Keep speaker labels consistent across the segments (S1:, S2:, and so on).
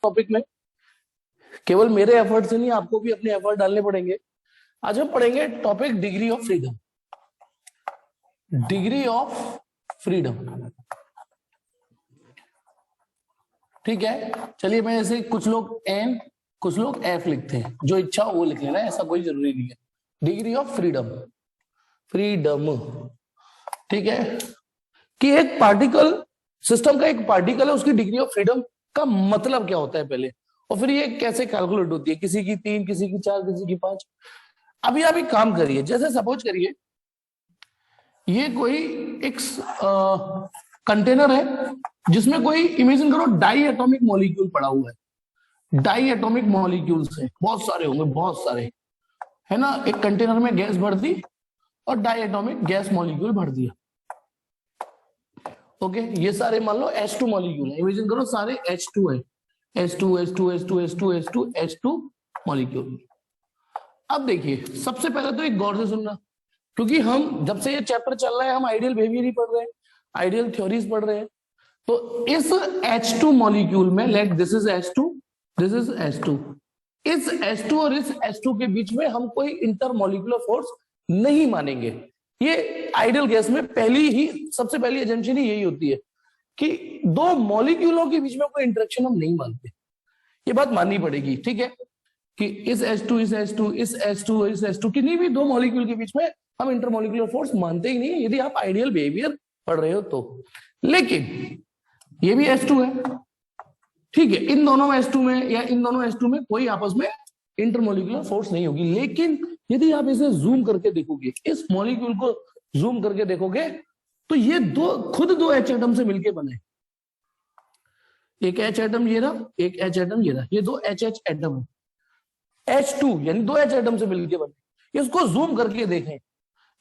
S1: Topic में। केवल मेरे एफर्ट से नहीं, आपको भी अपने एफर्ट डालने पड़ेंगे। आज हम पढ़ेंगे topic degree of freedom. Degree of freedom, ठीक है। चलिए, मैं ऐसे कुछ लोग एन कुछ लोग एफ लिखते हैं, जो इच्छा हो वो लिख लेना, ऐसा कोई जरूरी नहीं है। डिग्री ऑफ फ्रीडम, फ्रीडम, ठीक है। कि एक पार्टिकल सिस्टम का एक पार्टिकल है, उसकी डिग्री ऑफ फ्रीडम का मतलब क्या होता है पहले, और फिर ये कैसे कैलकुलेट होती है, किसी की 3, किसी की 4, किसी की 5। अभी आप एक काम करिए, जैसे सपोज करिए ये कोई एक कंटेनर है जिसमें कोई, इमेजिन करो, डाई एटॉमिक मॉलिक्यूल पड़ा हुआ है। डाई एटॉमिक मॉलिक्यूल्स है, बहुत सारे होंगे, बहुत सारे, है ना। एक कंटेनर में गैस भर दी और डाई एटॉमिक गैस मॉलिक्यूल भर दिया। ओके, ये सारे मान लो H2 मॉलिक्यूल है। इमेजिन करो सारे H2 है, H2 H2 H2 H2 H2 H2 molecule. अब देखिए, सबसे पहले तो एक गौर से सुनना, क्योंकि हम जब से ये चैप्टर चल रहा है हम आइडियल बिहेवियर ही पढ़ रहे हैं, आइडियल थ्योरीज पढ़ रहे हैं। तो इस H2 मॉलिक्यूल में, let this is H2, this is H2, इस H2 और इस H2 के बीच में हम कोई इंटरमॉलिक्यूलर फोर्स नहीं मानेंगे। ये आइडियल गैस में सबसे पहली एजेंशन ही यही होती है कि दो मॉलिक्यूलों के बीच में कोई इंटरेक्शन हम नहीं मानते। ये बात माननी पड़ेगी, ठीक है, कि इस H2 इस H2 इस H2 इस H2 किन्हीं भी दो मॉलिक्यूल के बीच में हम इंटरमॉलिक्यूलर फोर्स मानते ही नहीं, यदि आप आइडियल बिहेवियर पढ़ रहे हो तो। लेकिन ये भी H2 है, ठीक है, इन दोनों H2 में या इन दोनों H2 में कोई आपस में इंटरमॉलिक्यूलर फोर्स नहीं होगी। लेकिन यदि आप इसे जूम करके देखोगे, इस मॉलिक्यूल को जूम करके देखोगे, तो ये खुद दो H एटम से मिलके बने। एक H एटम ये रहा, एक H एटम ये रहा, ये दो H एटम है। H2 यानी दो H एटम से मिलके बने। इसको जूम करके देखें,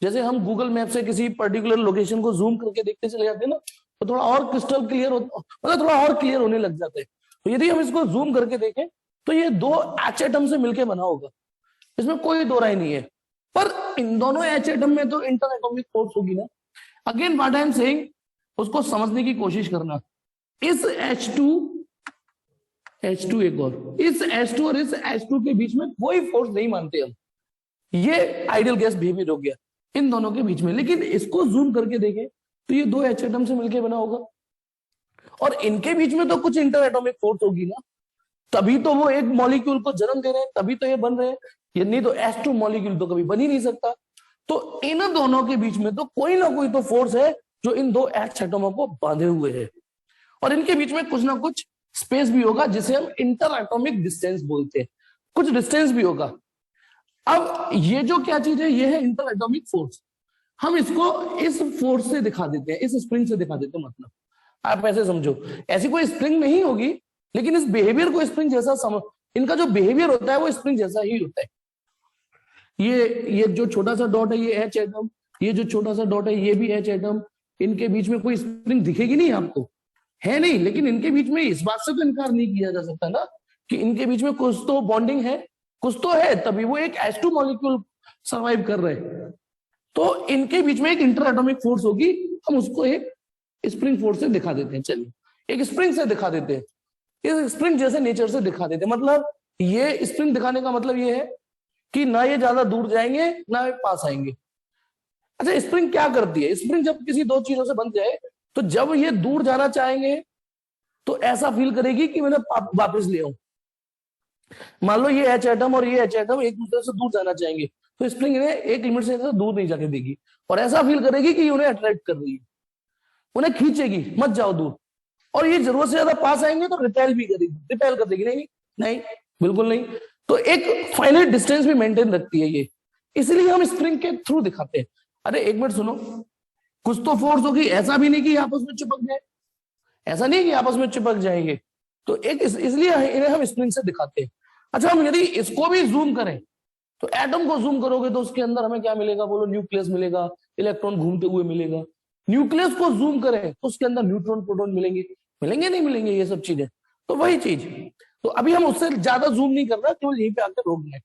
S1: जैसे हम गूगल मैप से किसी पर्टिकुलर लोकेशन को जूम करके देखते चले जाते हैं ना, तो थोड़ा और क्रिस्टल क्लियर मतलब थोड़ा और क्लियर होने लग जाते हैं। तो यदि हम इसको जूम करके देखें तो ये दो H एटम से मिलके बना होगा, इसमें कोई दो राय नहीं है। पर इन दोनों H एटम में तो इंटर एटॉमिक फोर्स होगी ना। Again what I am saying, उसको समझने की कोशिश करना। इस H2 एक और, इस H2 और इस H2 के बीच में कोई फोर्स नहीं मानते हम। ये आइडियल गैस बिहेवियर हो गया इन दोनों के बीच में। लेकिन इसको जूम करके देखें तो ये दो H एटम से मिलके बना होगा, और इनके बीच में तो कुछ इंटर एटॉमिक फोर्स होगी ना, तभी तो वो एक मॉलिक्यूल को जन्म दे रहे हैं, तभी तो ये बन रहे हैं। ये नहीं तो H2 मॉलिक्यूल तो कभी बन ही नहीं सकता। तो इन दोनों के बीच में तो कोई ना कोई तो फोर्स है जो इन दो H एटमों को बांधे हुए है, और इनके बीच में कुछ ना कुछ स्पेस भी होगा जिसे हम इंटर एटॉमिक डिस्टेंस बोलते हैं, कुछ डिस्टेंस भी होगा। अब ये जो क्या चीज है, ये है इंटर एटॉमिक फोर्स। हम इसको इस फोर्स से दिखा देते हैं, इस स्प्रिंग से दिखा देते हैं। मतलब आप ऐसे समझो, ऐसी कोई स्प्रिंग नहीं होगी, लेकिन इस बिहेवियर को स्प्रिंग जैसा समझ, इनका जो बिहेवियर होता है वो स्प्रिंग जैसा ही होता है। ये जो छोटा सा डॉट है ये H एटम, ये जो छोटा सा डॉट है ये भी H एटम। इनके बीच में कोई स्प्रिंग दिखेगी नहीं आपको, है नहीं, लेकिन इनके बीच में इस बात से तो इनकार नहीं किया जा सकता ना कि इनके बीच में कुछ तो बॉन्डिंग है, कुछ तो है, तभी वो एक H2 मॉलिक्यूल सर्वाइव कर रहे हैं। तो इनके बीच में एक इंटर एटॉमिक फोर्स होगी, हम उसको एक स्प्रिंग फोर्स से दिखा देते हैं। चलिए, एक स्प्रिंग से दिखा देते हैं, इस स्प्रिंग जैसे नेचर से दिखा देते हैं। मतलब ये स्प्रिंग दिखाने का मतलब ये है कि ना ये ज्यादा दूर जाएंगे ना ये पास आएंगे। अच्छा, स्प्रिंग क्या करती है? स्प्रिंग जब किसी दो चीजों से बन जाए, तो जब ये दूर जाना चाहेंगे तो ऐसा फील करेगी कि मैंने वापस ले आऊं। मान लो ये H एटम और ये H एटम एक दूसरे से दूर जाना चाहेंगे, तो स्प्रिंग इन्हें एक लिमिट से दूर नहीं जाने देगी, और ऐसा फील करेगी कि उन्हें अट्रैक्ट कर रही है, उन्हें खींचेगी, मत जाओ दूर। और ये जरूरत से ज्यादा पास आएंगे तो रिपेल भी करेगी, रिपेल कर देगी, नहीं नहीं बिल्कुल नहीं। तो एक फाइनाइट डिस्टेंस भी मेंटेन रखती है ये, इसलिए हम स्प्रिंग के थ्रू दिखाते हैं। अरे एक मिनट सुनो, कुछ तो फोर्स होगी, ऐसा भी नहीं कि आपस में चिपक जाए, ऐसा नहीं कि आपस में चिपक जाएंगे। तो एक इसलिए इन्हें हम स्प्रिंग से दिखाते हैं। अच्छा, हम यदि इसको भी जूम करें तो एटम को जूम करोगे तो उसके अंदर हमें क्या मिलेगा? बोलो, न्यूक्लियस मिलेगा, इलेक्ट्रॉन घूमते हुए मिलेगा। न्यूक्लियस को जूम करें तो उसके अंदर न्यूट्रॉन प्रोटॉन मिलेंगे, मिलेंगे नहीं मिलेंगे, ये सब चीजें। तो वही चीज, तो अभी हम उससे ज्यादा जूम नहीं कर रहे, केवल यहीं पे आकर रोक लें।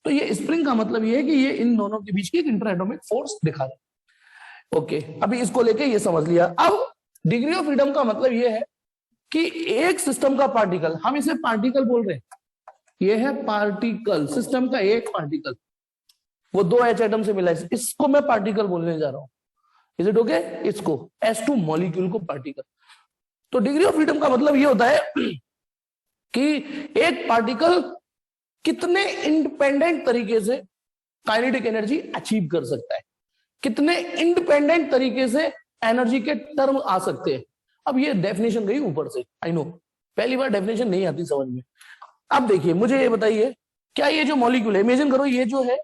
S1: तो ये स्प्रिंग का मतलब ये है कि ये इन दोनों के बीच की एक इंटर एटॉमिक फोर्स दिखा रहा है। ओके, अभी इसको लेके ये समझ लिया। अब डिग्री ऑफ फ्रीडम का मतलब ये है कि एक सिस्टम का पार्टिकल, हम इसे पार्टिकल बोल रहे हैं, ये है पार्टिकल, सिस्टम का एक पार्टिकल, वो 2 H एटम से मिला है, इसको मैं पार्टिकल बोलने जा रहा हूं। Is it okay? इसको S2 मॉलिक्यूल को पार्टिकल। तो डिग्री ऑफ फ्रीडम का मतलब ये होता है कि एक पार्टिकल कितने इंडिपेंडेंट तरीके से काइनेटिक एनर्जी अचीव कर सकता है, कितने इंडिपेंडेंट तरीके से एनर्जी के टर्म आ सकते हैं। अब ये डेफिनेशन गई ऊपर से, आई नो पहली बार डेफिनेशन नहीं आती समझ में। अब देखिए मुझे ये बताइए, क्या ये जो मॉलिक्यूल है, इमेजिन करो ये जो है,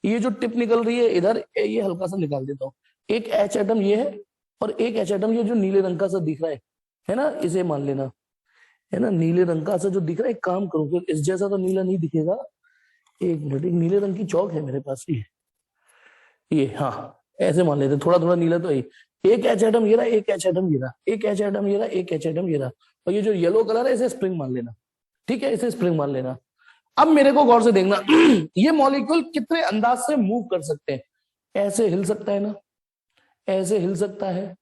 S1: ये जो टिप निकल रही है इधर, ये हल्का सा निकाल देता हूं, एक H एटम ये है और एक H एटम ये जो नीले रंग का सा दिख रहा है ना, इसे मान लेना, है ना, नीले रंग का सा जो दिख रहा है, एक काम करो फिर इस जैसा तो नीला नहीं दिखेगा, एक मिनट, एक नीले रंग की चौक है मेरे पास, ये हाँ ऐसे मान लेते, थोड़ा थोड़ा नीला तो है। एक H एटम ये रहा, एक H एटम ये रहा, एक H एटम ये रहा, एक H एटम ये रहा, और ये जो येलो कलर है इसे स्प्रिंग मान लेना, ठीक है, इसे स्प्रिंग मान लेना। अब मेरे को गौर से देखना ये मॉलिक्यूल कितने अंदाज से मूव कर सकते हैं। ऐसे हिल सकता है ना, ऐसे हिल सकता है,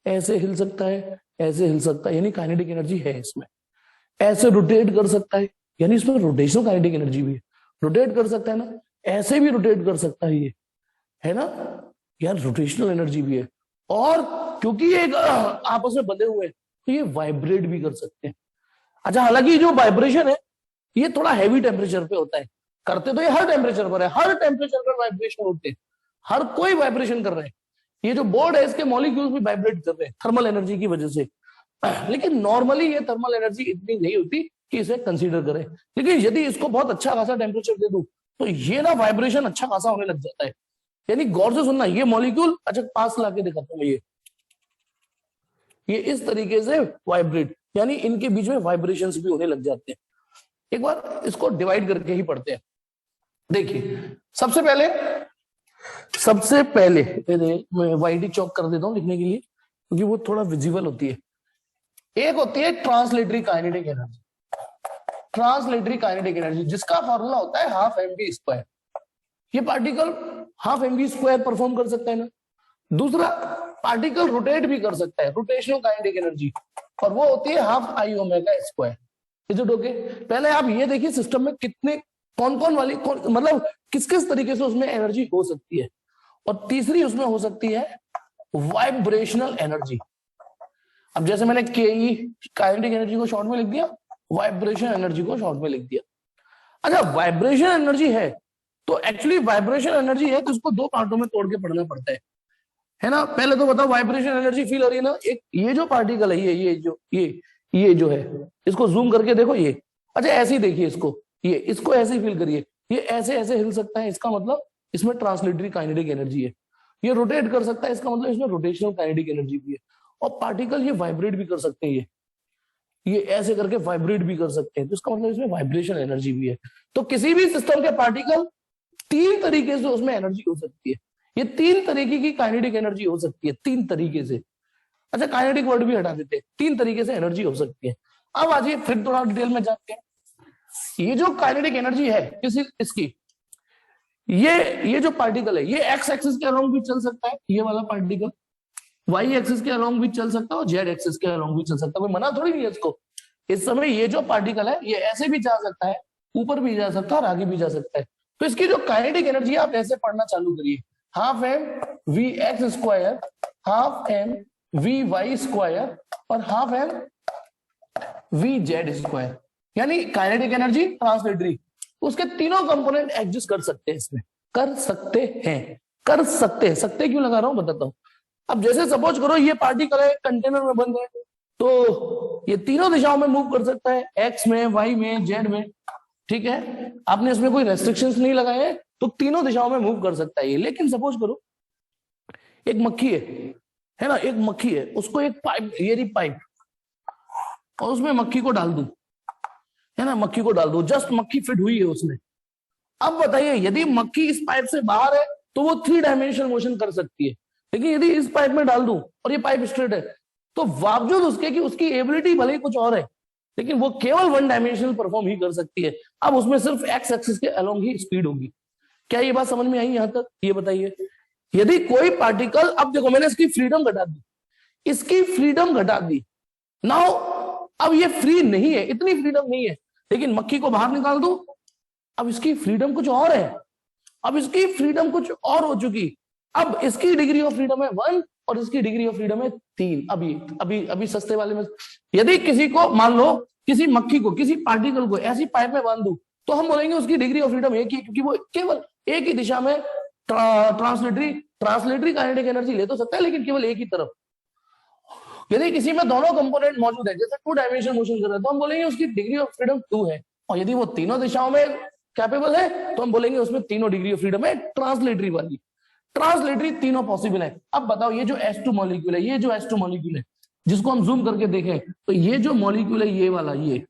S1: ऐसे हिल सकता है, ऐसे हिल सकता है, यानी काइनेटिक एनर्जी है इसमें। ऐसे रोटेट कर सकता है, यानी इसमें रोटेशनल काइनेटिक एनर्जी भी है, रोटेट कर सकता है ना, ऐसे भी रोटेट कर सकता है, ये है ना यार, रोटेशनल एनर्जी भी है। और क्योंकि ये आपस में बंधे हुए हैं तो ये वाइब्रेट भी कर सकते हैं। अच्छा, हालांकि जो वाइब्रेशन है ये थोड़ा हैवी टेम्परेचर पे होता है, करते तो ये हर टेम्परेचर पर है, हर टेम्परेचर पर वाइब्रेशन होते हैं, हर कोई वाइब्रेशन कर रहे हैं। ये जो बोर्ड है इसके मॉलिक्यूल्स भी वाइब्रेट कर रहे हैं थर्मल एनर्जी की वजह से, लेकिन नॉर्मली ये थर्मल एनर्जी इतनी नहीं होती कि इसे कंसीडर करें। लेकिन यदि इसको बहुत अच्छा खासा टेम्परेचर दे दूं तो ये ना वाइब्रेशन अच्छा खासा होने लग जाता है। यानी गौर से सुनना, ये मॉलिक्यूल, अच्छा पास लाके दिखाता हूं, ये इस तरीके से वाइब्रेट, यानी इनके बीच में वाइब्रेशंस भी होने लग जाते हैं। एक बार इसको डिवाइड करके ही पढ़ते हैं। देखिए सबसे पहले मैं वाइट चॉक कर देता हूं लिखने के लिए, क्योंकि वो थोड़ा विजिबल होती है। एक होती है translatory kinetic energy, translatory kinetic energy जिसका फॉर्मूला होता है हाफ mv²। ये पार्टिकल हाफ mv² परफॉर्म कर सकता है ना। दूसरा, पार्टिकल रोटेट भी कर सकता है, रोटेशनल काइनेटिक एनर्जी, और वो होती है half I⍵²। Is it okay? पहले आप ये देखिए सिस्टम में कितने कौन वाली मतलब किस किस तरीके से उसमें एनर्जी हो सकती है। और तीसरी उसमें हो सकती है वाइब्रेशनल एनर्जी। अब जैसे मैंने KE काइनेटिक एनर्जी को शॉर्ट में लिख दिया, वाइब्रेशन एनर्जी को शॉर्ट में लिख दिया। अच्छा, वाइब्रेशन एनर्जी है तो एक्चुअली वाइब्रेशन एनर्जी है तो उसको 2 पार्टों में तोड़ के पढ़ना पड़ता है ना। पहले तो बताओ वाइब्रेशन एनर्जी फील हो रही है ना, एक ये जो पार्टिकल है, ये जो है, इसको जूम करके देखो, ये अच्छा ऐसे ही देखिए इसको, ये इसको ऐसे ही फील करिए, ये ऐसे ऐसे हिल सकता है, इसका मतलब इसमें ट्रांसलेटरी काइनेटिक एनर्जी है। ये रोटेट कर सकता है, इसका मतलब इसमें रोटेशनल काइनेटिक एनर्जी भी है। और पार्टिकल ये वाइब्रेट भी कर सकते हैं, ये ऐसे करके वाइब्रेट भी कर सकते हैं, तो इसका मतलब इसमें वाइब्रेशन एनर्जी भी है। तो किसी भी सिस्टम के पार्टिकल 3 तरीके से उसमें एनर्जी हो सकती है। ये 3 तरीके की काइनेटिक एनर्जी हो सकती है, 3 तरीके से। अच्छा, काइनेटिक वर्ड भी हटा देते हैं, 3 तरीके से एनर्जी हो सकती है। अब आ जाइए फिर थोड़ा डिटेल में जानते हैं। ये जो काइनेटिक एनर्जी है इसकी, ये जो पार्टिकल है, ये एक्स एक्सिस के अलोंग भी चल सकता है, ये वाला पार्टिकल वाई एक्सिस के अलोंग भी चल सकता है और जेड एक्सिस के अलोंग भी चल सकता है, कोई मना थोड़ी नहीं है इसको। इस समय ये जो पार्टिकल है ये ऐसे भी जा सकता है, ऊपर भी जा सकता है और आगे भी जा सकता है। तो इसकी जो काइनेटिक एनर्जी है आप ऐसे पढ़ना चालू करिए, हाफ mv(x²), हाफ mvy² और हाफ mvz²। यानी काइनेटिक एनर्जी ट्रांसलेटरी, उसके तीनों कंपोनेंट एग्जिस्ट कर सकते हैं, इसमें कर सकते हैं। सकते क्यों लगा रहा हूं बताता हूं। अब जैसे सपोज करो ये पार्टिकल है, कंटेनर में बंद है, तो ये तीनों दिशाओं में मूव कर सकता है, एक्स में, वाई में, जेड में, ठीक है। आपने इसमें कोई रेस्ट्रिक्शंस नहीं लगाए तो तीनों दिशाओं में मूव कर सकता है ये। लेकिन सपोज करो एक मक्खी है ना, एक मक्खी है, उसको एक पाइप, ये रही पाइप, और उसमें मक्खी को डाल दूं, है ना, मक्खी को डाल दो, जस्ट मक्खी फिट हुई है उसमें। अब बताइए यदि मक्खी इस पाइप से बाहर है तो वो 3 डायमेंशनल मोशन कर सकती है, लेकिन यदि इस पाइप में डाल दूं और ये पाइप स्ट्रेट है तो बावजूद उसके कि उसकी एबिलिटी भले ही कुछ और है, लेकिन वो केवल 1 डायमेंशनल परफॉर्म ही कर सकती है। अब उसमें सिर्फ एक्स एक्सिस के अलोंग ही स्पीड होगी। क्या ये बात समझ में आई यहां तक? ये बताइए, यदि कोई पार्टिकल, अब देखो मैंने इसकी फ्रीडम घटा दी, नाउ अब ये फ्री नहीं है, इतनी फ्रीडम नहीं है, लेकिन मक्खी को बाहर निकाल दो, अब इसकी फ्रीडम कुछ और है, अब इसकी फ्रीडम कुछ और हो चुकी। अब इसकी डिग्री ऑफ फ्रीडम है 1 और इसकी डिग्री ऑफ फ्रीडम है 3। अभी अभी अभी सस्ते वाले में यदि किसी को मान लो किसी मक्खी को किसी पार्टिकल को ऐसी पाइप में बांध दूं तो हम बोलेंगे उसकी डिग्री ऑफ फ्रीडम एक ही, क्योंकि वो केवल एक ही दिशा में ट्रांसलेटरी काइनेटिक एनर्जी ले तो सकता है, लेकिन केवल एक ही तरफ। यदि किसी में दोनों कंपोनेंट मौजूद है, जैसे 2 डायमेंशन मोशन कर रहे हैं, तो हम बोलेंगे उसकी डिग्री ऑफ फ्रीडम 2 है। और यदि वो तीनों दिशाओं में कैपेबल है तो हम बोलेंगे उसमें तीनों डिग्री ऑफ फ्रीडम है ट्रांसलेटरी वाली। ट्रांसलेटरी तीनों पॉसिबल है। अब बताओ ये जो H2 मॉलिक्यूल है, ये जो H2 मॉलिक्यूल है जिसको हम जूम करके देखें तो ये जो मॉलिक्यूल है ये वाला, ये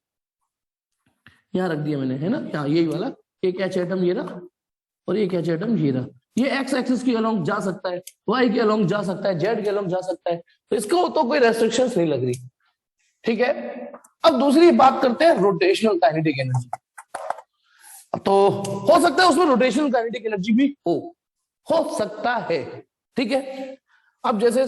S1: यहां रख दिया मैंने, है ना, यहाँ यही वाला, एक H एटम ये रहा और एक H एटम ये रहा। ये एक्स एक्सिस के अलोंग जा सकता है, वाई के अलोंग जा सकता है, जेड के अलोंग जा सकता है, तो इसको तो कोई रेस्ट्रिक्शंस नहीं लग रही। ठीक है, अब दूसरी बात करते हैं रोटेशनल काइनेटिक एनर्जी। तो हो सकता है उसमें रोटेशनल काइनेटिक एनर्जी भी हो सकता है। ठीक है, अब जैसे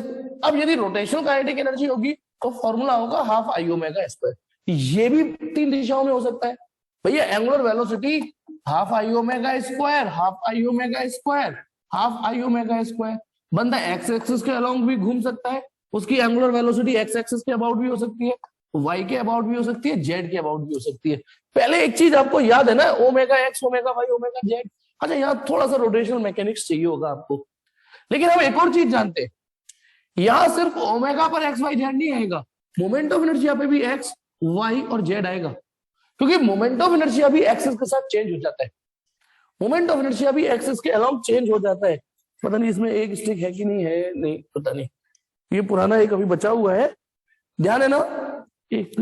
S1: अब यदि रोटेशनल काइनेटिक एनर्जी होगी तो फॉर्मूला होगा हाफ आई ओमेगा स्क्वायर। ये भी 3 दिशाओं में हो सकता है भैया। Angular velocity half I omega square, half I omega square, half I omega square. बंदा एक्स एक्सिस के अलोंग भी घूम सकता है, उसकी एंगुलर वेलोसिटी एक्स एक्सिस के अबाउट भी हो सकती है, वाई के अबाउट भी हो सकती है, जेड के अबाउट भी हो सकती है। पहले एक चीज आपको याद है ना, omega X, omega Y, omega Z. अच्छा, यहाँ थोड़ा सा रोटेशनल मैकेनिक्स चाहिए होगा आपको, लेकिन हम एक और चीज जानते हैं, यहां सिर्फ ओमेगा पर एक्स वाई जेड नहीं आएगा, मोमेंट ऑफ इनर्शिया पे भी एक्स वाई और जेड आएगा, क्योंकि मोमेंट ऑफ इनर्शिया भी एक्सिस के साथ चेंज हो जाता है। मोमेंट ऑफ इनर्शिया भी एक्सिस के अलोंग चेंज हो जाता है। पता नहीं इसमें एक स्टिक है कि नहीं है, नहीं पता नहीं, ये पुराना एक अभी बचा हुआ है, ध्यान है ना एक,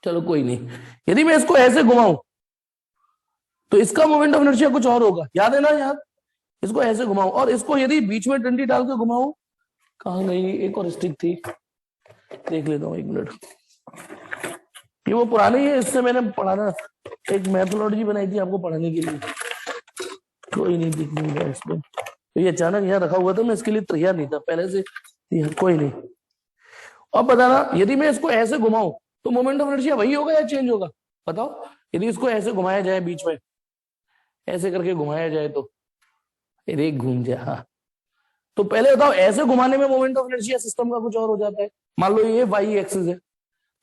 S1: चलो कोई नहीं। यदि मैं इसको ऐसे घुमाऊं तो इसका मोमेंट ऑफ इनर्शिया कुछ और होगा, याद है ना यार। इसको ऐसे घुमाऊं और इसको यदि बीच में डंडी डाल के घुमाऊं, कहां गई, एक और स्टिक थी, देख लेता हूं 1 मिनट। ये वो पुरानी है, इससे मैंने पढ़ाना, एक मैथोलॉजी बनाई थी आपको पढ़ाने के लिए, कोई नहीं दिख नहीं रहा इसमें, तो ये अचानक यहाँ रखा हुआ था, मैं इसके लिए तैयार नहीं था पहले से, कोई नहीं। अब बताना, यदि मैं इसको ऐसे घुमाऊं तो मोमेंट ऑफ इनर्शिया वही होगा या चेंज होगा, बताओ। यदि इसको ऐसे घुमाया जाए, बीच में ऐसे करके घुमाया जाए तो एक घूम जाए, हाँ, तो पहले बताओ ऐसे घुमाने में मोमेंट ऑफ इनर्शिया सिस्टम का कुछ और हो जाता है। मान लो ये वाई एक्सिस है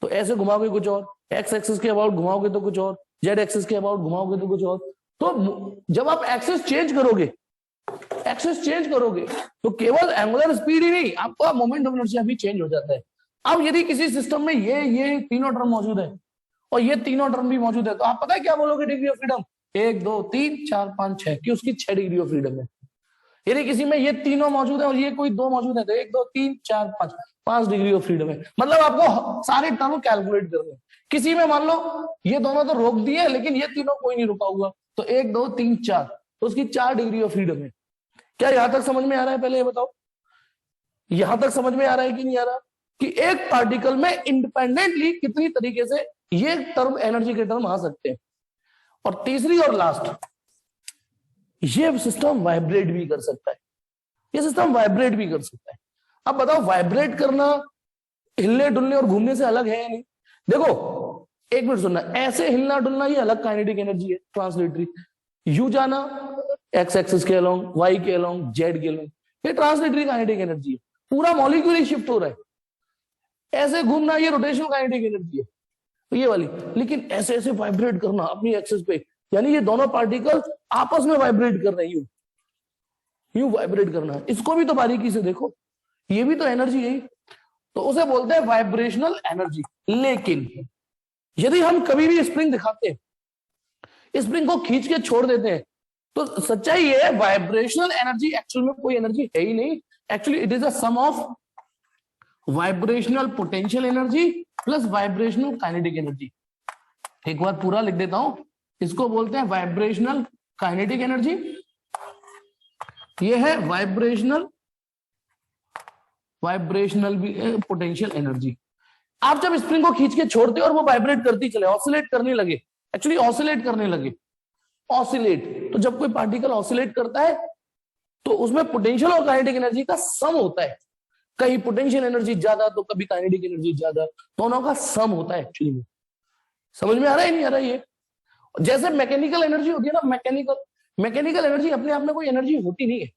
S1: तो ऐसे घुमाओगे कुछ और, एक्स एक्सिस के अबाउट घुमाओगे तो कुछ और, जेड एक्सिस के अबाउट घुमाओगे तो कुछ और। तो जब आप एक्सिस चेंज करोगे तो केवल एंगुलर स्पीड ही नहीं, आपका मोमेंट ऑफ इनर्शिया भी चेंज हो जाता है। अब यदि किसी सिस्टम में ये तीनों टर्म मौजूद है और ये तीनों टर्म भी मौजूद है, तो आप पता है क्या बोलोगे डिग्री ऑफ फ्रीडम, 1 2 3 4 5 6, कि उसकी 6 डिग्री ऑफ फ्रीडम है। यदि किसी में ये तीनों मौजूद है और ये कोई 2 मौजूद है तो 1 2 3 4 5 डिग्री ऑफ फ्रीडम है। मतलब आपको सारे टर्म कैलकुलेट करने। किसी में मान लो ये दोनों तो रोक दिए लेकिन ये तीनों कोई नहीं रुका हुआ, तो 1 2 3 4, तो उसकी 4 डिग्री ऑफ फ्रीडम है। क्या यहां तक समझ में आ रहा है, पहले ये बताओ, यहां तक समझ में आ रहा है कि नहीं आ रहा, कि एक पार्टिकल में इंडिपेंडेंटली कितनी तरीके से ये टर्म, एनर्जी के टर्म आ सकते हैं। और तीसरी और लास्ट, ये सिस्टम वाइब्रेट भी कर सकता है, ये सिस्टम वाइब्रेट भी कर सकता है। अब बताओ, वाइब्रेट करना हिलने डुलने और घूमने से अलग है या नहीं। देखो 1 मिनट सुनना, ऐसे हिलना डुलना ये अलग काइनेटिक एनर्जी है, ट्रांसलेटरी। यू जाना एक्स एक्सिस के अलोंग, वाई के अलोंग, जेड के अलोंग, ये ट्रांसलेटरी काइनेटिक एनर्जी है, पूरा मॉलिक्यूल ही शिफ्ट हो रहा है। ऐसे घूमना ये रोटेशनल काइनेटिक एनर्जी है, तो ये वाली। लेकिन ऐसे ऐसे वाइब्रेट करना अपनी एक्सिस पे, यानी ये दोनों पार्टिकल आपस में वाइब्रेट कर रहे हैं, यूं वाइब्रेट करना है, इसको भी तो बारीकी से देखो, ये भी तो एनर्जी है, तो उसे बोलते हैं वाइब्रेशनल एनर्जी। लेकिन यदि हम कभी भी स्प्रिंग दिखाते हैं, स्प्रिंग को खींच के छोड़ देते हैं, तो सच्चाई ये है वाइब्रेशनल एनर्जी एक्चुअल में कोई एनर्जी है ही नहीं। Actually it is a sum of vibrational potential energy plus vibrational kinetic energy. एक बार पूरा लिख देता हूं, इसको बोलते हैं वाइब्रेशनल काइनेटिक एनर्जी, ये है वाइब्रेशनल पोटेंशियल एनर्जी। आप जब स्प्रिंग को खींच के छोड़ते हो और वो वाइब्रेट करती चले, ऑसिलेट करने लगे, एक्चुअली ऑसिलेट करने लगे, ऑसिलेट, तो जब कोई पार्टिकल ऑसिलेट करता है तो उसमें पोटेंशियल और काइनेटिक एनर्जी का सम होता है। कहीं पोटेंशियल एनर्जी ज्यादा तो कभी काइनेटिक एनर्जी ज्यादा, दोनों का सम होता है एक्चुअली में। समझ में आ रहा है नहीं आ रहा है ये? जैसे मैकेनिकल एनर्जी होती है ना, मैकेनिकल एनर्जी अपने आप में कोई एनर्जी होती नहीं है,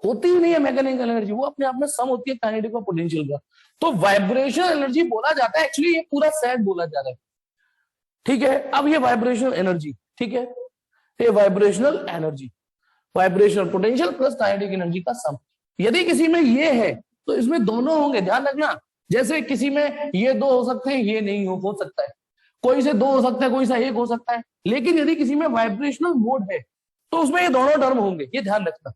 S1: होती ही नहीं है मैकेनिकल एनर्जी, वो अपने आप में सम होती है काइनेटिक और पोटेंशियल का। तो वाइब्रेशनल एनर्जी बोला जाता है, एक्चुअली ये पूरा सेट बोला जा रहा है, ठीक है। अब ये वाइब्रेशनल एनर्जी, ठीक है, ये vibrational energy, vibrational potential plus kinetic energy का सम। यदि किसी में ये है तो इसमें दोनों होंगे, ध्यान रखना। जैसे किसी में ये दो हो सकते हैं, ये नहीं हो सकता है, कोई से दो हो सकता है, कोई सा एक हो सकता है। लेकिन यदि किसी में वाइब्रेशनल मोड है तो उसमें ये दोनों टर्म होंगे, ये ध्यान रखना।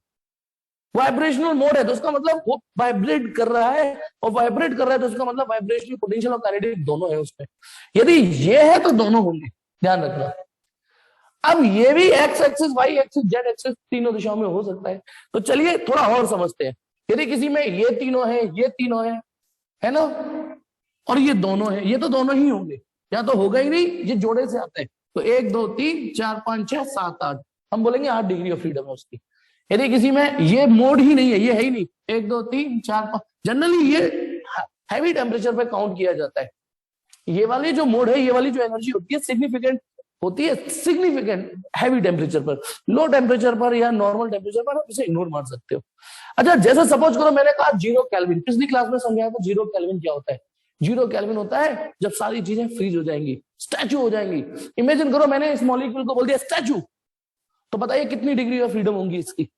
S1: वाइब्रेशनल मोड है तो उसका मतलब वो वाइब्रेट कर रहा है, और वाइब्रेट कर रहा है तो उसका मतलब वाइब्रेशनल पोटेंशियल और काइनेटिक दोनों है उसमें। यदि ये है तो दोनों होंगे, ध्यान रखना। अब ये भी X axis, Y axis, Z axis तीनों दिशाओं में हो सकता है। तो चलिए थोड़ा और समझते हैं। यदि किसी में ये तीनों है, ये तीनों है ना, और ये दोनों है, ये तो दोनों ही होंगे, या तो होगा ही नहीं, ये जोड़े से आते हैं। तो 1 2 3 4 5 6 7 8, हम बोलेंगे 8 डिग्री ऑफ फ्रीडम है उसकी। यदि किसी में ये मोड ही नहीं है, ये है ही नहीं, 1 2 3 4 5, जनरली ये हैवी टेम्परेचर पे काउंट किया जाता है। ये वाली जो मोड है, ये वाली जो एनर्जी होती है सिग्निफिकेंट होती है, सिग्निफिकेंट हैवी टेम्परेचर पर। लो टेम्परेचर पर या नॉर्मल टेम्परेचर पर आप इसे इग्नोर मार सकते हो। अच्छा, जैसे सपोज करो मैंने कहा 0 केल्विन, पिछली क्लास में समझाया था 0 केल्विन क्या होता है। 0 केल्विन होता है जब सारी चीजें फ्रीज हो जाएंगी, स्टैचू हो जाएंगी। इमेजिन करो मैंने इस मॉलिक्यूल को बोल दिया स्टैचू, तो बताइए कितनी डिग्री ऑफ फ्रीडम होगी इसकी,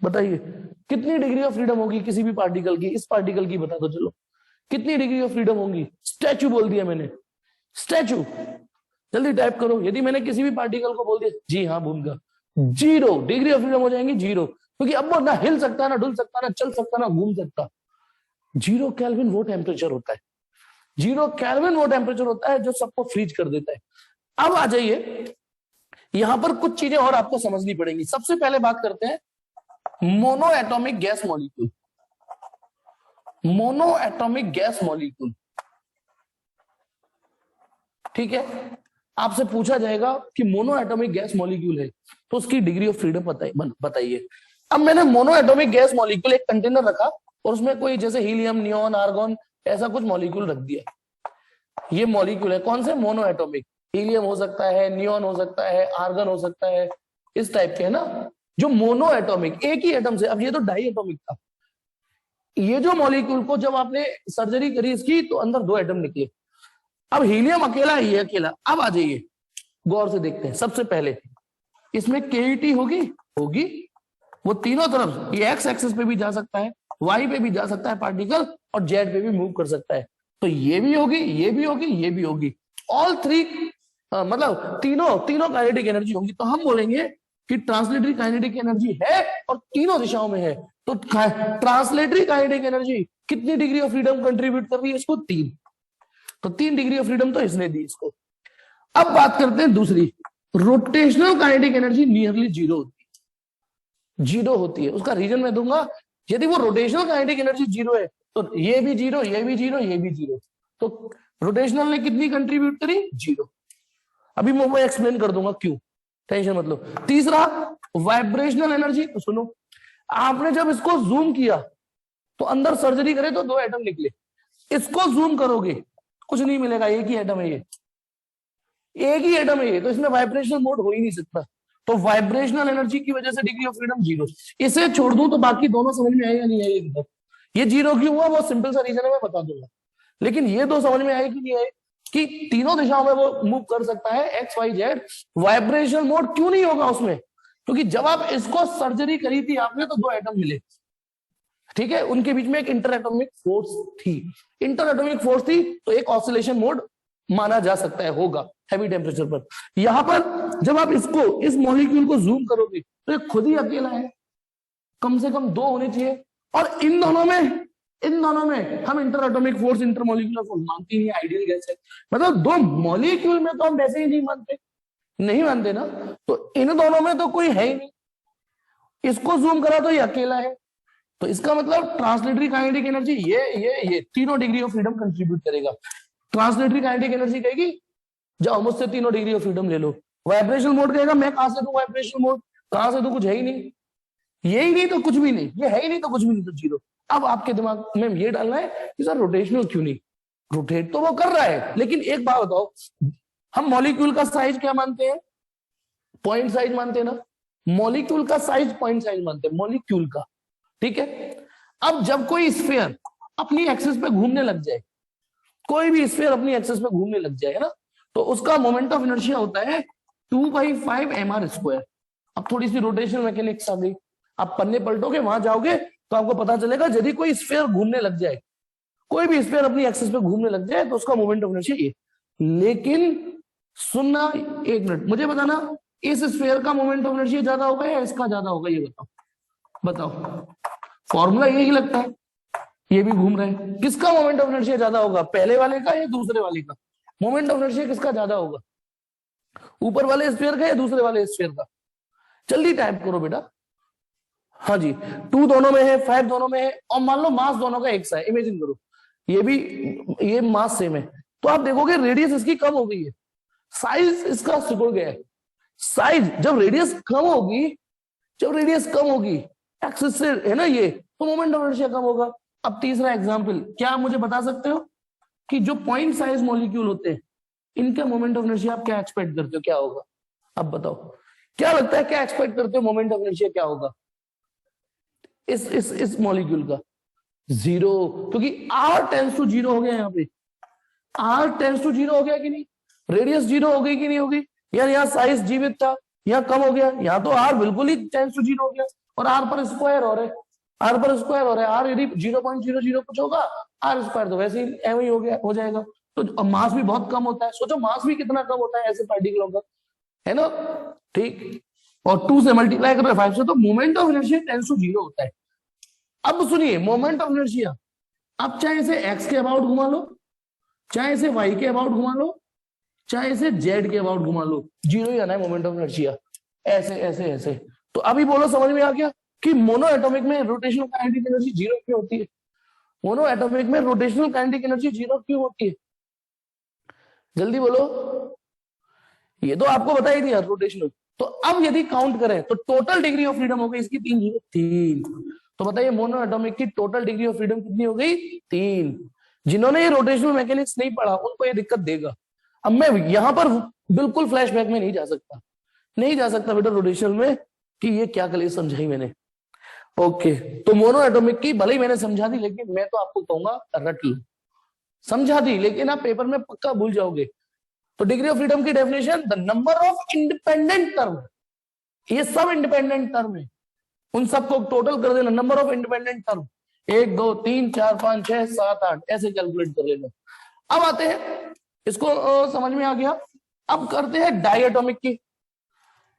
S1: बताइए कितनी डिग्री ऑफ फ्रीडम होगी किसी भी पार्टिकल की। इस पार्टिकल की बता दो, चलो कितनी डिग्री ऑफ फ्रीडम होगी। स्टैचू बोल दिया मैंने, स्टैचू, जल्दी टाइप करो। यदि मैंने किसी भी पार्टिकल को बोल दिया जी हाँ भूमिका, 0 डिग्री ऑफ फ्रीडम हो जाएंगी, 0, क्योंकि अब वो ना हिल सकता, ना डुल सकता, ना चल सकता, ना घूम सकता। 0 केल्विन वो टेम्परेचर होता है, 0 केल्विन वो टेम्परेचर होता है जो सबको फ्रीज कर देता है। अब आ जाइए, यहां पर कुछ चीजें और आपको समझनी पड़ेंगी। सबसे पहले बात करते हैं mono atomic gas molecule. Mono atomic gas molecule, ठीक है। आपसे पूछा जाएगा कि मोनो एटॉमिक गैस मॉलिक्यूल है तो उसकी डिग्री ऑफ फ्रीडम बताइए। अब मैंने मोनो एटॉमिक गैस मॉलिक्यूल एक कंटेनर रखा और उसमें कोई जैसे हीलियम, नियोन, आर्गन ऐसा कुछ मॉलिक्यूल रख दिया। ये मॉलिक्यूल है कौन से, मोनो एटॉमिक। हीलियम हो सकता है, नियोन हो सकता है, आर्गन हो सकता है, इस टाइप के है ना, जो मोनो एटॉमिक, एक ही एटम से। अब ये तो डाई एटॉमिक था। ये जो मॉलिक्यूल को जब आपने सर्जरी करी इसकी तो अंदर 2 एटम निकले। अब हीलियम अकेला है, ये अकेला। अब आ जाइए गौर से देखते हैं। सबसे पहले इसमें केईटी होगी, वो तीनों तरफ, ये एक्स एक्सिस पे भी जा सकता है, वाई पे भी जा सकता है पार्टिकल, और जेड पे भी मूव कर सकता है। तो ये भी होगी, ये भी होगी, ये भी होगी। ऑल 3 मतलब तीनों काइनेटिक एनर्जी होगी। तो हम बोलेंगे कि ट्रांसलेटरी काइनेटिक एनर्जी है और तीनों दिशाओं में है। तो ट्रांसलेटरी काइनेटिक एनर्जी कितनी डिग्री ऑफ फ्रीडम कंट्रीब्यूट कर रही है इसको, 3। तो 3 डिग्री ऑफ फ्रीडम तो इसने दी इसको। अब बात करते हैं दूसरी, रोटेशनल काइनेटिक एनर्जी नियरली 0 होती है, 0 होती है। उसका रीजन मैं दूंगा। यदि वो रोटेशनल काइनेटिक एनर्जी 0 है तो ये भी 0, ये भी 0, ये भी 0। तो रोटेशनल ने कितनी कंट्रीब्यूट करी, 0। अभी मैं एक्सप्लेन कर दूंगा क्यों, टेंशन मत लो। तीसरा वाइब्रेशनल एनर्जी, तो सुनो, आपने जब इसको जूम किया तो अंदर सर्जरी करे तो 2 एटम निकले। इसको जूम करोगे कुछ नहीं मिलेगा, एक ही एटम है ये, एक ही एटम है ये, तो इसमें वाइब्रेशनल मोड हो ही नहीं सकता। तो वाइब्रेशनल एनर्जी की वजह से डिग्री ऑफ फ्रीडम 0। इसे छोड़ दूं तो बाकी दोनों समझ में आएगा नहीं आएगा। ये 0 क्यों हुआ, वो सिंपल सा रीजन है, मैं बता दूंगा। लेकिन ये 2 समझ में आए कि नहीं आए कि तीनों दिशाओं में वो मूव कर सकता है, X Y Z. Vibrational mode क्यों नहीं होगा उसमें, क्योंकि जब आप इसको सर्जरी करी थी आपने तो 2 एटम मिले, ठीक है। उनके बीच में एक इंटर एटॉमिक फोर्स थी, इंटर एटॉमिक फोर्स थी, तो एक ऑसिलेशन मोड माना जा सकता है, होगा हैवी टेम्परेचर पर। यहां पर जब आप इसको, इस मॉलिक्यूल को जूम करोगे तो ये खुद ही अकेला है, कम से कम 2 होने चाहिए। और इन दोनों में हम inter atomic force, inter molecular force मानते नहीं, आइडियल गैस है। मतलब 2 मॉलिक्यूल में तो हम वैसे ही नहीं मानते ना। तो इन दोनों में तो कोई है ही नहीं, इसको जूम करा तो ये अकेला है। तो इसका मतलब ट्रांसलेटरी काइनेटिक एनर्जी ये तीनों डिग्री ऑफ फ्रीडम कंट्रीब्यूट करेगा। ट्रांसलेटरी काइनेटिक एनर्जी कहेगी जाओ मुझसे 3 डिग्री ऑफ फ्रीडम ले लो। वाइब्रेशनल मोड कहेगा मैं कहां से दूं वाइब्रेशनल मोड, कहां से दूं, कुछ है ही नहीं, ये ही नहीं तो कुछ भी नहीं, ये है ही नहीं तो कुछ भी नहीं, तो 0। अब आपके दिमाग में ये डालना है कि सर रोटेशनल क्यों नहीं, रोटेट तो वो कर रहा है, लेकिन एक बात बताओ, हम मॉलिक्यूल का साइज क्या मानते हैं, पॉइंट साइज मानते हैं ना, मॉलिक्यूल का साइज पॉइंट साइज मानते हैं, मॉलिक्यूल का, ठीक है। अब जब कोई स्फीयर अपनी एक्सिस पे घूमने लग जाए, कोई भी स्फीयर अपनी एक्सिस पे घूमने लग जाए, है ना, तो उसका मोमेंट ऑफ इनर्शिया होता है 2/5 mr²। अब थोड़ी सी रोटेशनल मैकेनिक्स आ गई, आप पन्ने पलटोगे, वहां जाओगे तो आपको पता चलेगा यदि कोई स्फीयर घूमने लग जाए, कोई भी स्फीयर अपनी एक्सिस पे घूमने लग जाए, तो उसका मोमेंट ऑफ इनर्शिया ये। लेकिन सुनना, एक मिनट, मुझे बताना इस स्फीयर का मोमेंट ऑफ इनर्शिया ज्यादा होगा या इसका ज्यादा होगा, ये बताओ, बताओ, फॉर्मूला यही लगता है, ये भी घूम रहे हैं, किसका मोमेंट ऑफ इनर्शिया ज्यादा होगा, पहले वाले का या दूसरे वाले का, मोमेंट ऑफ इनर्शिया किसका ज्यादा होगा, ऊपर वाले स्फीयर का या दूसरे वाले स्फीयर का, जल्दी टाइप करो बेटा। हाँ जी, 2 दोनों में है, 5 दोनों में है, और मान लो मास दोनों का एक सा है, इमेजिन करो, ये भी, ये मास सेम है, तो आप देखोगे रेडियस इसकी कम हो गई है, साइज इसका सिकुड़ गया है। साइज, जब रेडियस कम होगी, जब रेडियस कम होगी एक्सिस से, है ना ये, तो मोमेंट ऑफ इनर्शिया कम होगा। अब तीसरा एग्जांपल, क्या आप मुझे बता सकते हो कि जो पॉइंट साइज मॉलिक्यूल होते हैं, इनका मोमेंट ऑफ इनर्शिया आप क्या एक्सपेक्ट करते हो, क्या होगा, अब बताओ, क्या लगता है, क्या एक्सपेक्ट करते हो मोमेंट ऑफ इनर्शिया क्या होगा इस मॉलिक्यूल का, 0, क्योंकि r टेंड्स टू 0 हो गया, यहाँ पे r टेंड्स टू 0 हो गया कि नहीं, रेडियस 0 हो गई कि नहीं होगी, यार यहाँ साइज जीवित था, यहाँ कम हो गया, यहाँ तो r बिल्कुल ही टेंड्स टू 0 हो गया, और r पर स्क्वायर हो रहा है, r पर स्क्वायर हो रहा है, r यदि 0.00 कुछ होगा, r स्क्वायर तो वैसे ही एवं ही हो गया, हो जाएगा। तो मास भी बहुत कम होता है, सोचो मास भी कितना कम होता है ऐसे पार्टिकलों का, है ना, ठीक, और 2 से मल्टीप्लाई कर 5 से, तो moment of inertia tends to 0 होता है। अब सुनिए, मोमेंट ऑफ इनर्शिया, अब चाहे इसे x के अबाउट घुमा लो, चाहे इसे y के अबाउट घुमा लो, चाहे इसे z के अबाउट घुमा लो, 0 ही आना है मोमेंट ऑफ इनर्शिया, ऐसे ऐसे ऐसे। तो अभी बोलो, समझ में आ गया कि मोनो एटॉमिक में रोटेशनल काइनेटिक एनर्जी 0 क्यों होती है, मोनो एटॉमिक में रोटेशनल काइनेटिक एनर्जी 0 क्यों होती है, जल्दी बोलो, ये तो आपको बता ही दिया रोटेशनल। तो अब यदि काउंट करें तो टोटल डिग्री ऑफ फ्रीडम हो गई इसकी 3, तो बताइए मोनो एटॉमिक की टोटल डिग्री ऑफ फ्रीडम कितनी हो गई, 3। जिन्होंने ये रोटेशनल मैकेनिक्स नहीं पढ़ा उनको ये दिक्कत देगा। अब मैं यहां पर बिल्कुल फ्लैशबैक में नहीं जा सकता, नहीं जा सकता बेटा रोटेशनल में, कि ये क्या कलेश समझाई मैंने। ओके, तो मोनो एटॉमिक की भले ही मैंने समझा दी, लेकिन मैं तो आपको कहूंगा रट लो, समझा दी लेकिन आप पेपर में पक्का भूल जाओगे। तो डिग्री ऑफ फ्रीडम की definition, the number of independent term, ये सब इंडिपेंडेंट टर्म है, उन सबको टोटल कर देना, नंबर ऑफ इंडिपेंडेंट टर्म 1 2 3 4 5 6 7 8 ऐसे कैलकुलेट कर लेना। अब आते हैं, इसको समझ में आ गया। अब करते हैं डायटोमिक की,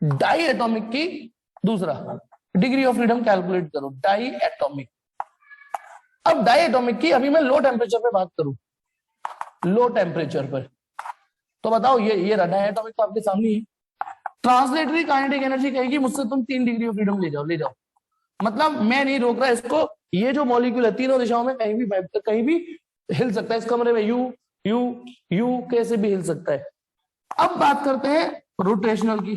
S1: डायटोमिक की दूसरा डिग्री ऑफ फ्रीडम कैलकुलेट करो, डायटोमिक। अब डायटोमिक की अभी मैं लो टेम्परेचर पे बात करूं, लो टेम्परेचर पर, तो बताओ ये डायटोमिक तो आपके सामने ही। ट्रांसलेटरी काइनेटिक एनर्जी कहेगी मुझसे तुम 3 डिग्री ऑफ फ्रीडम ले जाओ, ले जाओ, मतलब मैं नहीं रोक रहा इसको, ये जो मॉलिक्यूल है तीनों दिशाओं में कहीं भी हिल सकता है, इस कमरे में यू यू यू कैसे भी हिल सकता है। अब बात करते हैं रोटेशनल की,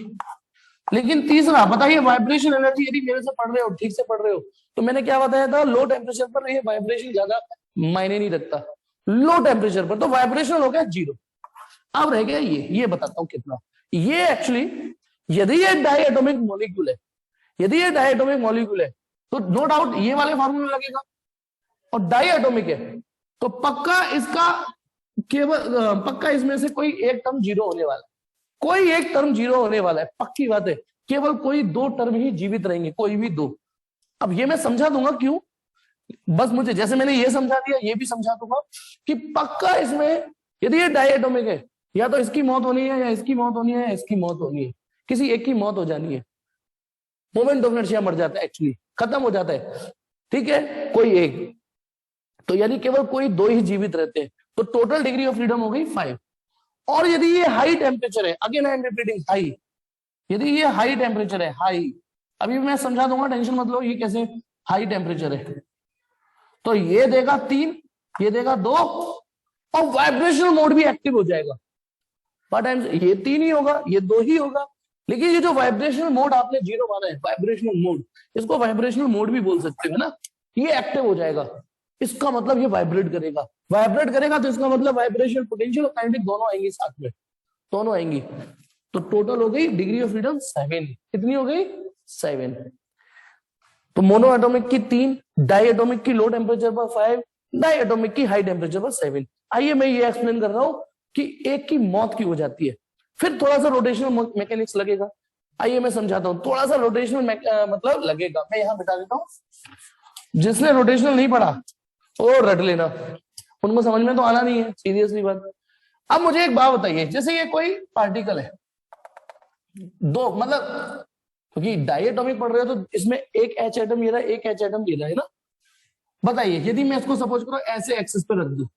S1: लेकिन तीसरा बताइए वाइब्रेशन एनर्जी, यदि मेरे से पढ़ रहे हो, ठीक से पढ़ रहे हो, तो मैंने क्या बताया था, लो टेम्परेचर पर ये वाइब्रेशन ज्यादा मायने नहीं रखता, लो टेम्परेचर पर तो वाइब्रेशन हो गया 0। अब रह गया ये बताता हूं कितना, ये एक्चुअली यदि ये डायटोमिक मॉलिक्यूल है, यदि ये डायटोमिक मॉलिक्यूल है तो नो डाउट ये वाले फार्मूला लगेगा, और डायटोमिक है तो पक्का इसका केवल पक्का इसमें से कोई एक टर्म 0 होने वाला है, कोई एक टर्म 0 होने वाला है, पक्की बात है, केवल कोई 2 टर्म ही जीवित रहेंगे, कोई भी 2। अब ये मैं समझा दूंगा क्यों, बस मुझे जैसे मैंने ये समझा दिया ये भी समझा दूंगा कि पक्का इसमें यदि ये डायटोमिक है, या तो इसकी मौत होनी है, या इसकी मौत होनी है, या इसकी मौत होनी है, किसी एक की मौत हो जानी है, मोमेंट ऑफ इनर्शिया मर जाता है, एक्चुअली खत्म हो जाता है, ठीक है, कोई एक, तो यानी केवल कोई 2 ही जीवित रहते हैं, तो टोटल डिग्री ऑफ फ्रीडम हो गई 5। और यदि ये हाई टेम्परेचर है, again I am repeating high, यदि ये हाई टेम्परेचर है, हाई, अभी मैं समझा दूंगा, टेंशन मत लो, ये कैसे हाई टेम्परेचर है, तो ये देगा 3, ये देगा 2, और वाइब्रेशनल मोड भी एक्टिव हो जाएगा, बट ये 3 ही होगा, ये 2 ही होगा, लेकिन ये जो वाइब्रेशनल मोड आपने 0 माना है, वाइब्रेशनल मोड, इसको वाइब्रेशनल मोड भी बोल सकते हो ना, ये एक्टिव हो जाएगा, इसका मतलब ये वाइब्रेट करेगा, वाइब्रेट करेगा तो इसका मतलब वाइब्रेशन पोटेंशियल और काइनेटिक दोनों आएंगी साथ में, दोनों आएंगी। तो टोटल हो गई डिग्री ऑफ फ्रीडम 7। कितनी हो गई? 7। तो मोनो एटॉमिक की 3, डाई एटॉमिक की लो टेम्परेचर पर 5, डाई एटॉमिक की हाई टेम्परेचर पर 7। आइए मैं ये एक्सप्लेन कर रहा हूं कि एक की मौत क्यों हो जाती है, फिर थोड़ा सा रोटेशनल मैकेनिक्स लगेगा। आइए मैं समझाता हूं, थोड़ा सा रोटेशनल मतलब लगेगा, मैं यहां बिठा देता हूं। जिसने रोटेशनल नहीं पढ़ा वो रट लेना, उनको समझ में तो आना नहीं है, सीरियसली बात। अब मुझे एक बात बताइए, जैसे ये कोई पार्टिकल है, दो मतलब, क्योंकि डायटोमिक पढ़ रहे हो तो इसमें एक एच एटम ये रहा, एक एच एटम ये रहा है ना। बताइए यदि मैं इसको सपोज करो ऐसे एक्सिस पे रख दूं,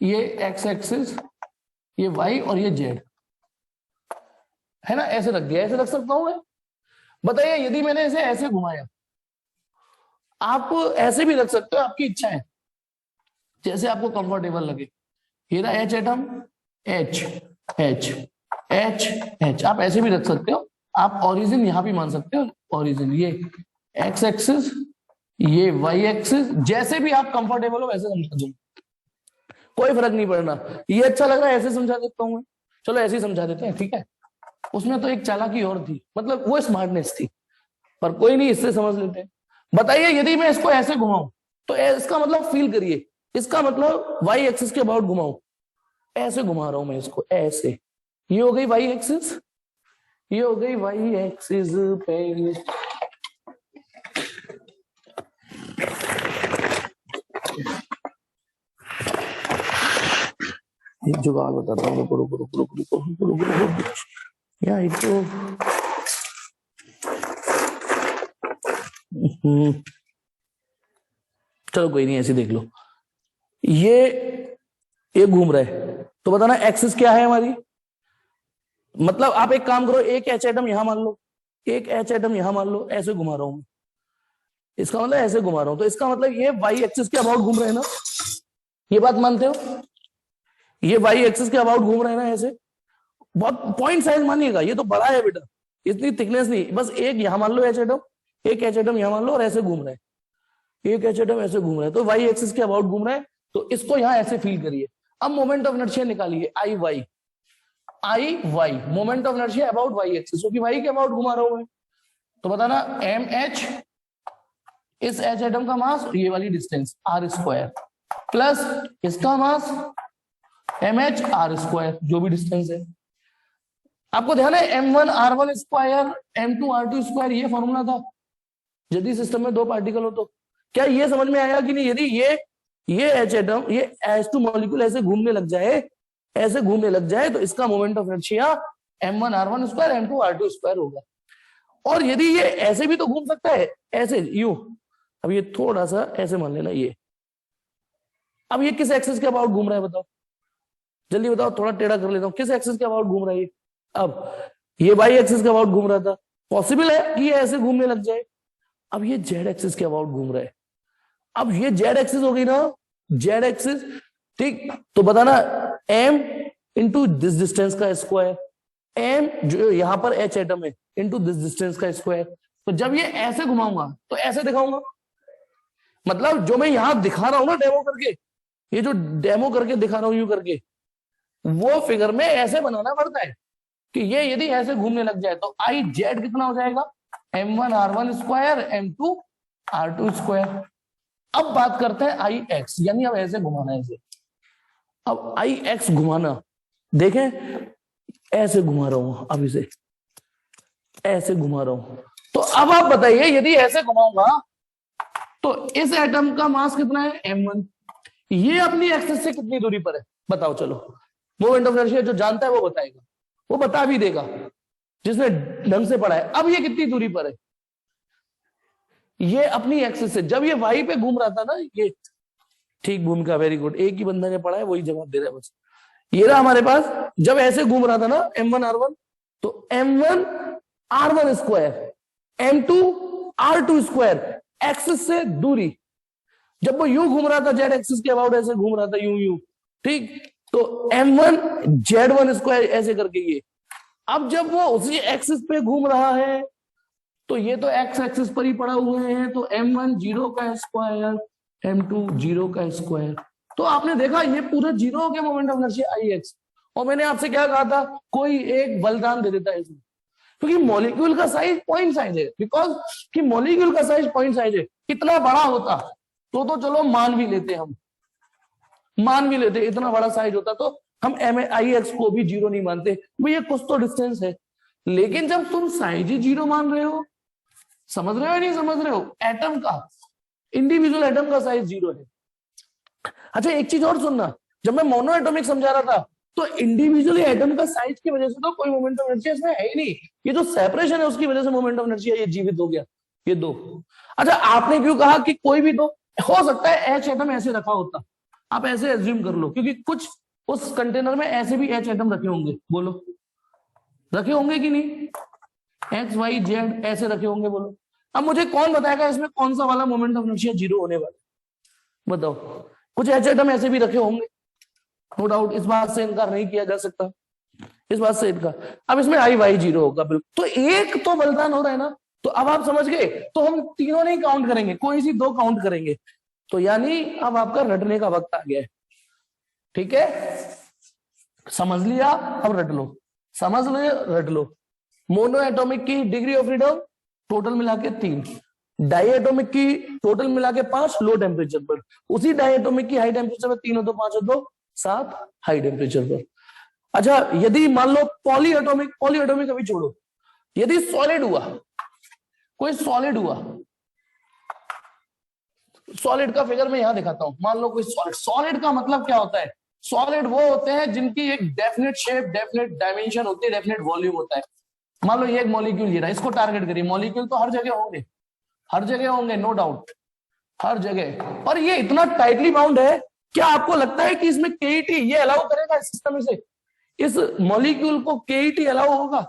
S1: ये एक्स एक्सिस, ये वाई और ये जेड है ना, ऐसे रख दिया, ऐसे रख सकता हूं मैं? बताइए यदि मैंने इसे ऐसे घुमाया, आप ऐसे भी रख सकते हो, आपकी इच्छा है, जैसे आपको कंफर्टेबल लगे। ये रहा H atom, H H H H, आप ऐसे भी रख सकते हो। आप ओरिजिन यहां भी मान सकते हो, ओरिजिन ये एक्स एक्सिस, ये वाई एक्सिस, जैसे भी आप कंफर्टेबल हो वैसे समझा दूं, कोई फर्क नहीं पड़ना। ये अच्छा लग रहा है, ऐसे समझा देता हूं मैं, चलो ऐसे ही समझा देते हैं, ठीक है। उसमें तो एक चालाकी और थी, मतलब वो स्मार्टनेस थी, पर कोई नहीं, इससे समझ लेते हैं। बताइए यदि मैं इसको ऐसे घुमाऊं, तो इसका मतलब फील करिए, इसका मतलब वाई एक्सिस के अबाउट घुमाऊं, ऐसे घुमा रहा हूं मैं इसको, ऐसे। ये हो गई वाई एक्सिस, ये हो गई वाई एक्सिस पे। एक जुगाड़ बताता हूँ, रुको या एक तो चलो कोई नहीं, ऐसे देख लो, ये घूम रहा है, तो बताना एक्सिस क्या है हमारी। मतलब आप एक काम करो, एक एच एटम यहां मान लो, एक एच एटम यहां मान लो, ऐसे घुमा रहा हूं, इसका मतलब ऐसे घुमा रहा हूं, तो इसका मतलब ये वाई एक्सिस के अबाउट घूम रहे हैं ना, ये बात मानते हो? ये वाई एक्सिस के अबाउट घूम रहे हैं ना ऐसे। बहुत पॉइंट साइज मानिएगा, ये तो बड़ा है बेटा, इतनी थिकनेस नहीं, बस एक यहां मान लो एच एटम, एक एच एटम यहां मान लो और ऐसे घूम रहे हैं, एक एच एटम ऐसे घूम रहे हैं, तो वाई एक्सिस के अबाउट घूम रहे हैं, तो इसको यहां ऐसे फील करिए। अब मोमेंट ऑफ इनर्शिया निकालिए, I Y, I Y, moment of inertia about Y axis, क्योंकि वाई के अबाउट घुमा रहा हूं मैं, तो बताना एम एच, इस एच एटम का मास, ये वाली डिस्टेंस आर स्क्वायर, प्लस इसका mass M H R square, जो भी डिस्टेंस है। आपको ध्यान है m1 r1 square, m2 r2 square, ये फॉर्मूला था यदि सिस्टम में दो पार्टिकल हो तो। क्या ये समझ में आया कि नहीं? यदि ये एच एटम, ये H2 मॉलिक्यूल ऐसे घूमने लग जाए, ऐसे घूमने लग जाए, तो इसका moment of inertia m1 r1 square, m2 r2 square होगा। और यदि ये ऐसे भी तो घूम सकता है, ऐसे यूं, अब ये थोड़ा सा ऐसे मान लेना, ये अब ये किस एक्सिस के अबाउट घूम रहा है बताओ, जल्दी बताओ, थोड़ा टेढ़ा कर लेता हूं, किस एक्सिस के अबाउट घूम रहा है ये? अब ये वाई एक्सिस के अबाउट घूम रहा था, पॉसिबल है कि ये ऐसे घूमने लग जाए। अब ये जेड एक्सिस के अबाउट घूम रहा है, अब ये जेड एक्सिस हो गई ना, जेड एक्सिस, ठीक। तो बताना m इंटू दिस डिस्टेंस का स्क्वायर, m जो यहां पर h एटम है, इंटू दिस डिस्टेंस का स्क्वायर। तो जब ये ऐसे घुमाऊंगा तो ऐसे दिखाऊंगा, मतलब जो मैं यहां दिखा रहा हूं ना डेमो करके, ये जो डेमो करके दिखा रहा हूं यूं करके, वो फिगर में ऐसे बनाना पड़ता है कि ये यदि ऐसे घूमने लग जाए तो आई जेड कितना हो जाएगा, m1 r1 square, m2 r2 square. अब बात करते हैं आई एक्स, यानी अब ऐसे घुमाना है इसे। अब आई एक्स घुमाना, देखें ऐसे घुमा रहा हूं, अब इसे ऐसे घुमा रहा हूं, तो अब आप बताइए यदि ऐसे घुमाऊंगा तो इस एटम का मास कितना है, m1, ये अपनी एक्सिस से कितनी दूरी पर है बताओ, चलो। मोमेंट ऑफ इनर्शिया जो जानता है वो बताएगा, वो बता भी देगा जिसने ढंग से पढ़ा है। अब ये कितनी दूरी पर है, ये अपनी एक्सिस से, जब ये वाई पे घूम रहा था ना, ये ठीक भूमिका, वेरी गुड, एक ही बंदा ने पढ़ा है वही जवाब दे रहा है बस। ये रहा हमारे पास, जब ऐसे घूम रहा था ना m1 r1, तो m1 r1 square, m2 r2 square, axis से दूरी। जब वो यूं घूम रहा था, जेड एक्सिस के अबाउट ऐसे घूम रहा था, यूं यूं, ठीक, तो m1 z1 स्क्वायर ऐसे करके ये। अब जब वो उसी एक्सिस पे घूम रहा है तो ये तो एक्स एक्सिस पर ही पड़ा हुए हैं, तो m1 0 का स्क्वायर, m2 0 का स्क्वायर। तो आपने देखा ये पूरा 0 हो गया मोमेंट ऑफ इनर्शिया Ix। और मैंने आपसे क्या कहा था, कोई एक बलदान दे देता है इसमें, क्योंकि मॉलिक्यूल का साइज पॉइंट साइज है, बिकॉज कि मॉलिक्यूल का साइज पॉइंट साइज है। इतना बड़ा होता तो चलो मान भी लेते, हम मान भी लेते, इतना बड़ा साइज होता तो हम Ix को भी 0 नहीं मानते, ये कुछ तो डिस्टेंस है। लेकिन जब तुम साइज ही 0 मान रहे हो, समझ रहे हो या नहीं समझ रहे हो, एटम का, इंडिविजुअल एटम का साइज 0 है। अच्छा एक चीज और सुनना, जब मैं मोनो एटॉमिक समझा रहा था तो इंडिविजुअली एटम का साइज की वजह से तो कोई मोमेंट ऑफ इनर्शिया इसमें है ही नहीं, ये जो सेपरेशन है उसकी वजह से मोमेंट ऑफ इनर्शिया ये जीवित हो गया, ये दो। अच्छा आपने क्यों कहा कि कोई भी दो, हो सकता है एच एटम ऐसे रखा होता, आप ऐसे एज्यूम कर लो, क्योंकि कुछ उस कंटेनर में ऐसे भी एच एटम रखे होंगे, बोलो रखे होंगे कि नहीं, एक्स वाई जेड ऐसे रखे होंगे, बोलो। अब मुझे कौन बताएगा इसमें कौन सा वाला मोमेंट ऑफ इनर्शिया 0 होने वाला, बताओ। कुछ एच एटम ऐसे भी रखे होंगे, नो डाउट, इस बात से इनकार नहीं किया जा सकता, इस बात से इनकार। अब इसमें आई वाई 0 होगा बिल्कुल, तो एक तो बलिदान हो रहा है ना, तो अब आप समझ गए, तो हम तीनों नहीं काउंट करेंगे, कोई सी दो काउंट करेंगे, तो यानी अब आपका रटने का वक्त आ गया है, ठीक है, समझ लिया, अब रट लो, समझ लो रट लो। मोनो एटॉमिक की डिग्री ऑफ फ्रीडम टोटल मिला के 3, डाई एटॉमिक की टोटल मिला के 5 लो टेम्परेचर पर, उसी डाई एटॉमिक की हाई टेम्परेचर पर 3 हो तो 5 हो तो 7 हाई टेम्परेचर पर। अच्छा यदि मान लो पॉली एटॉमिक अभी छोड़ो, यदि सॉलिड हुआ, कोई सॉलिड हुआ, सॉलिड का फिगर मैं यहां दिखाता हूं, मान लो कोई सॉलिड का मतलब क्या होता है, सॉलिड वो होते हैं जिनकी एक डेफिनेट शेप, डेफिनेट डायमेंशन होती है, डेफिनेट वॉल्यूम होता है। मान लो ये एक मॉलिक्यूल ले रहा है, इसको टारगेट करिए, मॉलिक्यूल तो हर जगह होंगे, हर जगह होंगे, नो डाउट, हर जगह, और ये इतना टाइटली बाउंड है, क्या आपको लगता है कि इसमें केईटी ये अलाउ करेगा इस सिस्टम से, इस मॉलिक्यूल को केईटी अलाउ होगा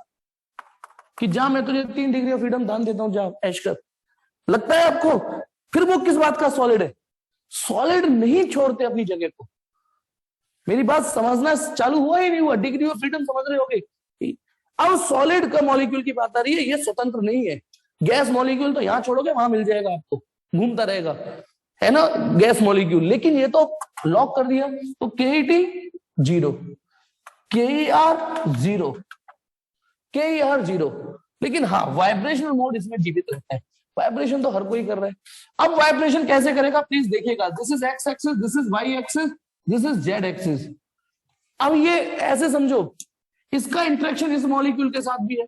S1: कि जा मैं तुझे 3 डिग्री ऑफ फ्रीडम दान देता हूं, जा ऐश कर, लगता है आपको? फिर वो किस बात का सॉलिड है? सॉलिड नहीं छोड़ते अपनी जगह को, मेरी बात समझना चालू हुआ ही नहीं हुआ, डिग्री ऑफ फ्रीडम समझ रहे होगे। अब सॉलिड का मॉलिक्यूल की बात आ रही है, ये स्वतंत्र नहीं है, गैस मॉलिक्यूल तो यहां छोड़ोगे वहां मिल जाएगा आपको, घूमता रहेगा, है ना, गैस मॉलिक्यूल, लेकिन ये तो लॉक कर दिया, तो केईटी 0, केईआर 0, केईआर 0, लेकिन हाँ वाइब्रेशनल मोड इसमें जीवित रहता है, वाइब्रेशन तो हर कोई कर रहा है। अब वाइब्रेशन कैसे करेगा प्लीज देखिएगा, this is X axis, this is Y axis, this is Z axis. अब ये ऐसे समझो, इसका इंटरेक्शन इस मॉलिक्यूल के साथ भी है,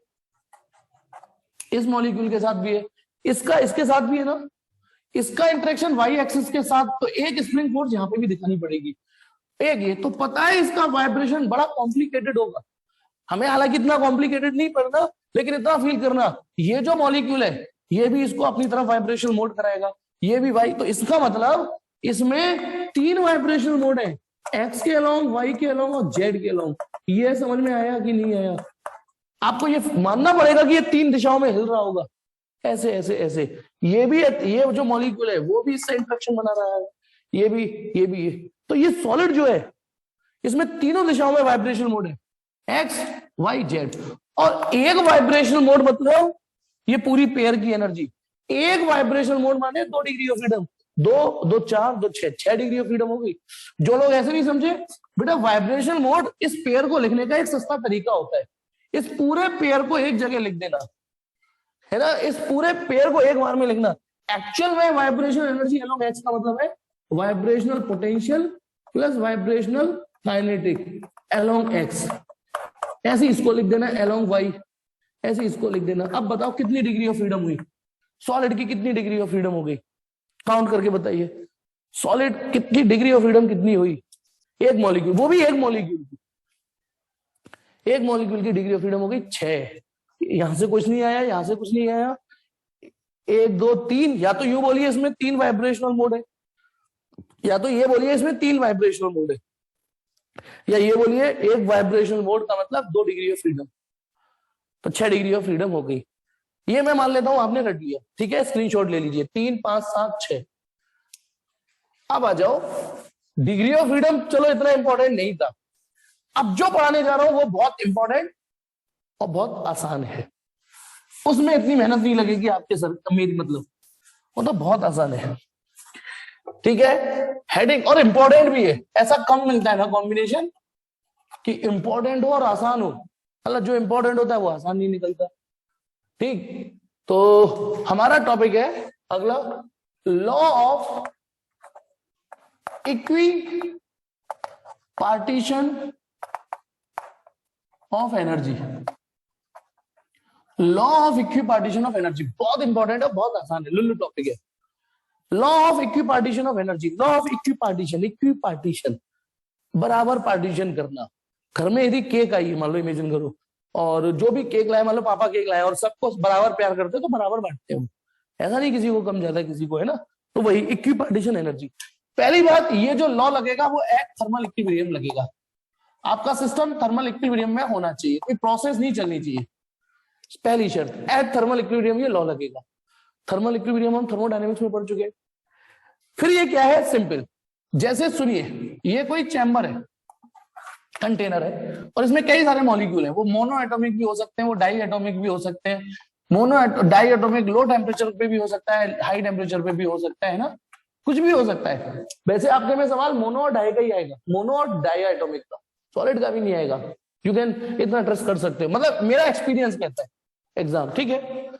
S1: इस मॉलिक्यूल के साथ भी है, इसका इसके साथ भी है ना, इसका इंटरेक्शन वाई एक्सिस के साथ, तो एक स्प्रिंग फोर्स यहां पे भी दिखानी पड़ेगी, एक ये तो पता है इसका वाइब्रेशन बड़ा कॉम्प्लिकेटेड होगा, हमें हालांकि इतना कॉम्प्लिकेटेड नहीं पड़ना, लेकिन इतना फील करना, ये जो मॉलिक्यूल है ये भी इसको अपनी तरफ वाइब्रेशन मोड कराएगा, ये भी वाई, तो इसका मतलब इसमें 3 वाइब्रेशन मोड है, एक्स के अलोंग, वाई के अलोंग और जेड के अलोंग। ये समझ में आया कि नहीं आया? आपको ये मानना पड़ेगा कि ये 3 दिशाओं में हिल रहा होगा, ऐसे ऐसे ऐसे, ये भी, ये जो मॉलिक्यूल है वो भी इससे इंटरेक्शन बना रहा है, ये भी, ये भी, ये। तो ये सॉलिड जो है इसमें तीनों दिशाओं में वाइब्रेशन मोड है, एक्स वाई जेड, और एक वाइब्रेशन मोड मतलब ये पूरी पेयर की एनर्जी, एक वाइब्रेशन मोड माने 2 degree of freedom, 2 2 4 2 6 degree of freedom होगी। जो लोग ऐसे नहीं समझे, बेटा वाइब्रेशन मोड इस पेयर को लिखने का एक सस्ता तरीका होता है, इस पूरे पेयर को एक जगह लिख देना, है ना, इस पूरे पेयर को एक बार में लिखना। एक्चुअल में वाइब्रेशन एनर्जी अलोंग एक्स का मतलब है vibrational potential plus vibrational kinetic along x, ऐसे इसको लिख देना, अलोंग वाई ऐसे इसको लिख देना। अब बताओ कितनी डिग्री ऑफ फ्रीडम हुई, सॉलिड की कितनी डिग्री ऑफ फ्रीडम हो गई, काउंट करके बताइए, सॉलिड कितनी डिग्री ऑफ फ्रीडम कितनी हुई, एक मॉलिक्यूल, वो भी एक मॉलिक्यूल की, एक मॉलिक्यूल की डिग्री ऑफ फ्रीडम हो गई 6, यहां से कुछ नहीं आया, यहां से कुछ नहीं आया, 1 2 3, या तो यूं बोलिए इसमें 3 वाइब्रेशनल मोड है, या तो ये बोलिए इसमें 3 वाइब्रेशनल मोड है, या ये बोलिए एक वाइब्रेशनल मोड का मतलब 2 डिग्री ऑफ फ्रीडम, तो 6 डिग्री ऑफ फ्रीडम हो गई। ये मैं मान लेता हूं आपने रट लिया, ठीक है, स्क्रीनशॉट ले लीजिए, 3 5 7 6। अब आ जाओ डिग्री ऑफ फ्रीडम, चलो इतना इंपॉर्टेंट नहीं था, अब जो पढ़ाने जा रहा हूं वो बहुत इंपॉर्टेंट और बहुत आसान है। उसमें इतनी मेहनत नहीं लगेगी आपके सर, मेरी मतलब, वो तो बहुत आसान है। ठीक है, हेडिंग और इंपॉर्टेंट भी है, ऐसा कम मिलता है ना कॉम्बिनेशन कि इंपॉर्टेंट हो और आसान हो, मतलब जो इंपॉर्टेंट होता है वो आसान नहीं निकलता। ठीक, तो हमारा टॉपिक है अगला, law of equi partition of energy. Law of equi partition of energy बहुत इंपॉर्टेंट है, बहुत आसान है, लुल्लू टॉपिक है। Law of equi partition of energy, law of equi partition, equi partition बराबर पार्टीशन करना। घर में यदि केक आई है, मान लो इमेजिन करो, और जो भी केक लाए, मान लो पापा केक लाए और सबको बराबर प्यार करते हैं तो बराबर बांटते हैं, ऐसा नहीं किसी को कम ज्यादा किसी को, है ना। तो वही इक्वी पार्टीशन एनर्जी। पहली बात, ये जो लॉ लगेगा वो एट थर्मल इक्विलिब्रियम लगेगा। आपका सिस्टम थर्मल इक्विलिब्रियम में होना चाहिए, कोई प्रोसेस नहीं चलनी चाहिए, पहली शर्त, एट थर्मल इक्विलिब्रियम ये लॉ लगेगा। थर्मल इक्विलिब्रियम हम थर्मोडायनेमिक्स में पढ़ चुके हैं। फिर ये क्या है, सिंपल, जैसे सुनिए, ये कोई चैम्बर है, कंटेनर है, और इसमें कई सारे मॉलिक्यूल हैं, वो मोनो एटॉमिक भी हो सकते हैं, वो डाई एटॉमिक भी हो सकते हैं। डाई एटॉमिक लो टेम्परेचर पे भी हो सकता है, हाई टेम्परेचर पे भी हो सकता है ना, कुछ भी हो सकता है। वैसे आपके में सवाल मोनो और डाई का ही आएगा, मोनो और डाई एटॉमिक का, सॉलिड का भी नहीं आएगा। यू कैन इतना ट्रस्ट कर सकते हो, मतलब मेरा एक्सपीरियंस कहता है एग्जाम। ठीक है,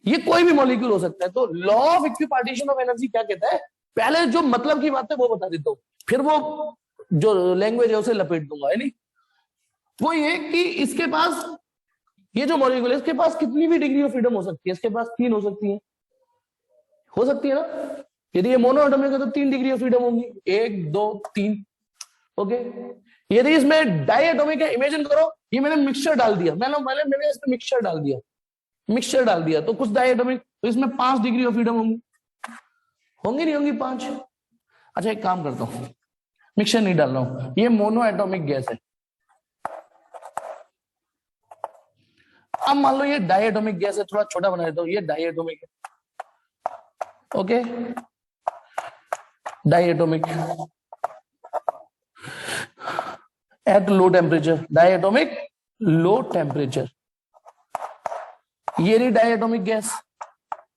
S1: ये कोई भी मॉलिक्यूल हो सकता है। तो law of equipartition of energy क्या कहता है, पहले जो मतलब की बात है वो बता देता हूं, फिर वो जो लैंग्वेज है उसे लपेट दूंगा, है नहीं। वो ये कि इसके पास, ये जो मॉलिक्यूल है इसके पास कितनी भी डिग्री ऑफ फ्रीडम हो सकती है, इसके पास 3 हो सकती है, हो सकती है ना। यदि ये मोनो एटॉमिक है तो 3 डिग्री ऑफ फ्रीडम होंगी, 1 2 3। ओके, यदि इसमें डाई एटॉमिक है, इमेजिन करो ये मैंने मिक्सचर डाल दिया, मैंने इसमें मिक्सचर डाल दिया तो कुछ डाई एटॉमिक, तो इसमें 5 डिग्री ऑफ फ्रीडम होंगी नहीं होंगी 5। अच्छा एक काम करता हूं, मिक्सचर नहीं डाल रहा हूं, ये मोनो एटॉमिक गैस है। अब मान लो ये डाई एटॉमिक गैस है, थोड़ा छोटा बना देता हूं, ये डाई एटॉमिक है। Okay, diatomic at low temperature, diatomic low temperature, ये रही डाई एटॉमिक गैस,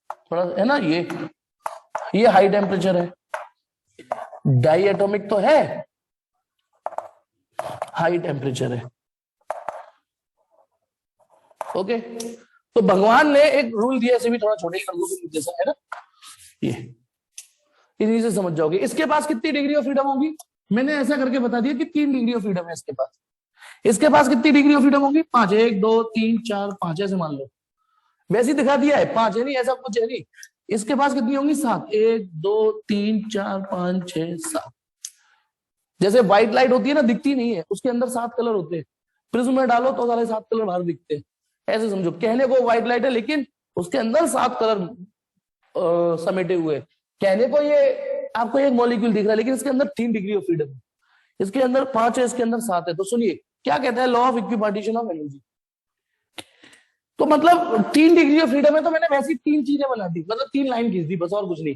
S1: थोड़ा है ना, ये हाई टेम्परेचर है, डाई एटॉमिक तो है, हाई टेम्परेचर है। ओके, तो भगवान ने एक रूल दिया, ऐसे भी थोड़ा छोटे जैसा है ना, ये इन्हीं से समझ जाओगे। इसके पास कितनी डिग्री ऑफ फ्रीडम होगी, मैंने ऐसा करके बता दिया कि 3 डिग्री ऑफ फ्रीडम है इसके पास। इसके पास कितनी डिग्री ऑफ फ्रीडम होगी, 5, 1 2 3 4 5, ऐसे मान लो, वैसे ही दिखा दिया है 5 है नहीं, ऐसा कुछ है नहीं। इसके पास कितनी होंगी, 7, 1 2 3 4 5 6 7। जैसे व्हाइट लाइट होती है ना, दिखती नहीं है, उसके अंदर 7 कलर होते हैं, प्रिज्म में डालो तो सारे 7 कलर बाहर दिखते हैं, ऐसे समझो। कहने को व्हाइट लाइट है लेकिन उसके अंदर 7 कलर समेटे हुए। कहने को ये आपको एक मॉलिक्यूल दिख रहा है लेकिन इसके अंदर 3 डिग्री ऑफ फ्रीडम है, इसके अंदर 5 है, इसके अंदर 7 है। तो सुनिए क्या कहता है, law of equipartition of energy. तो मतलब 3 डिग्री ऑफ फ्रीडम है, तो मैंने वैसी 3 चीजें बना दी, मतलब 3 लाइन खींच दी बस, और कुछ नहीं।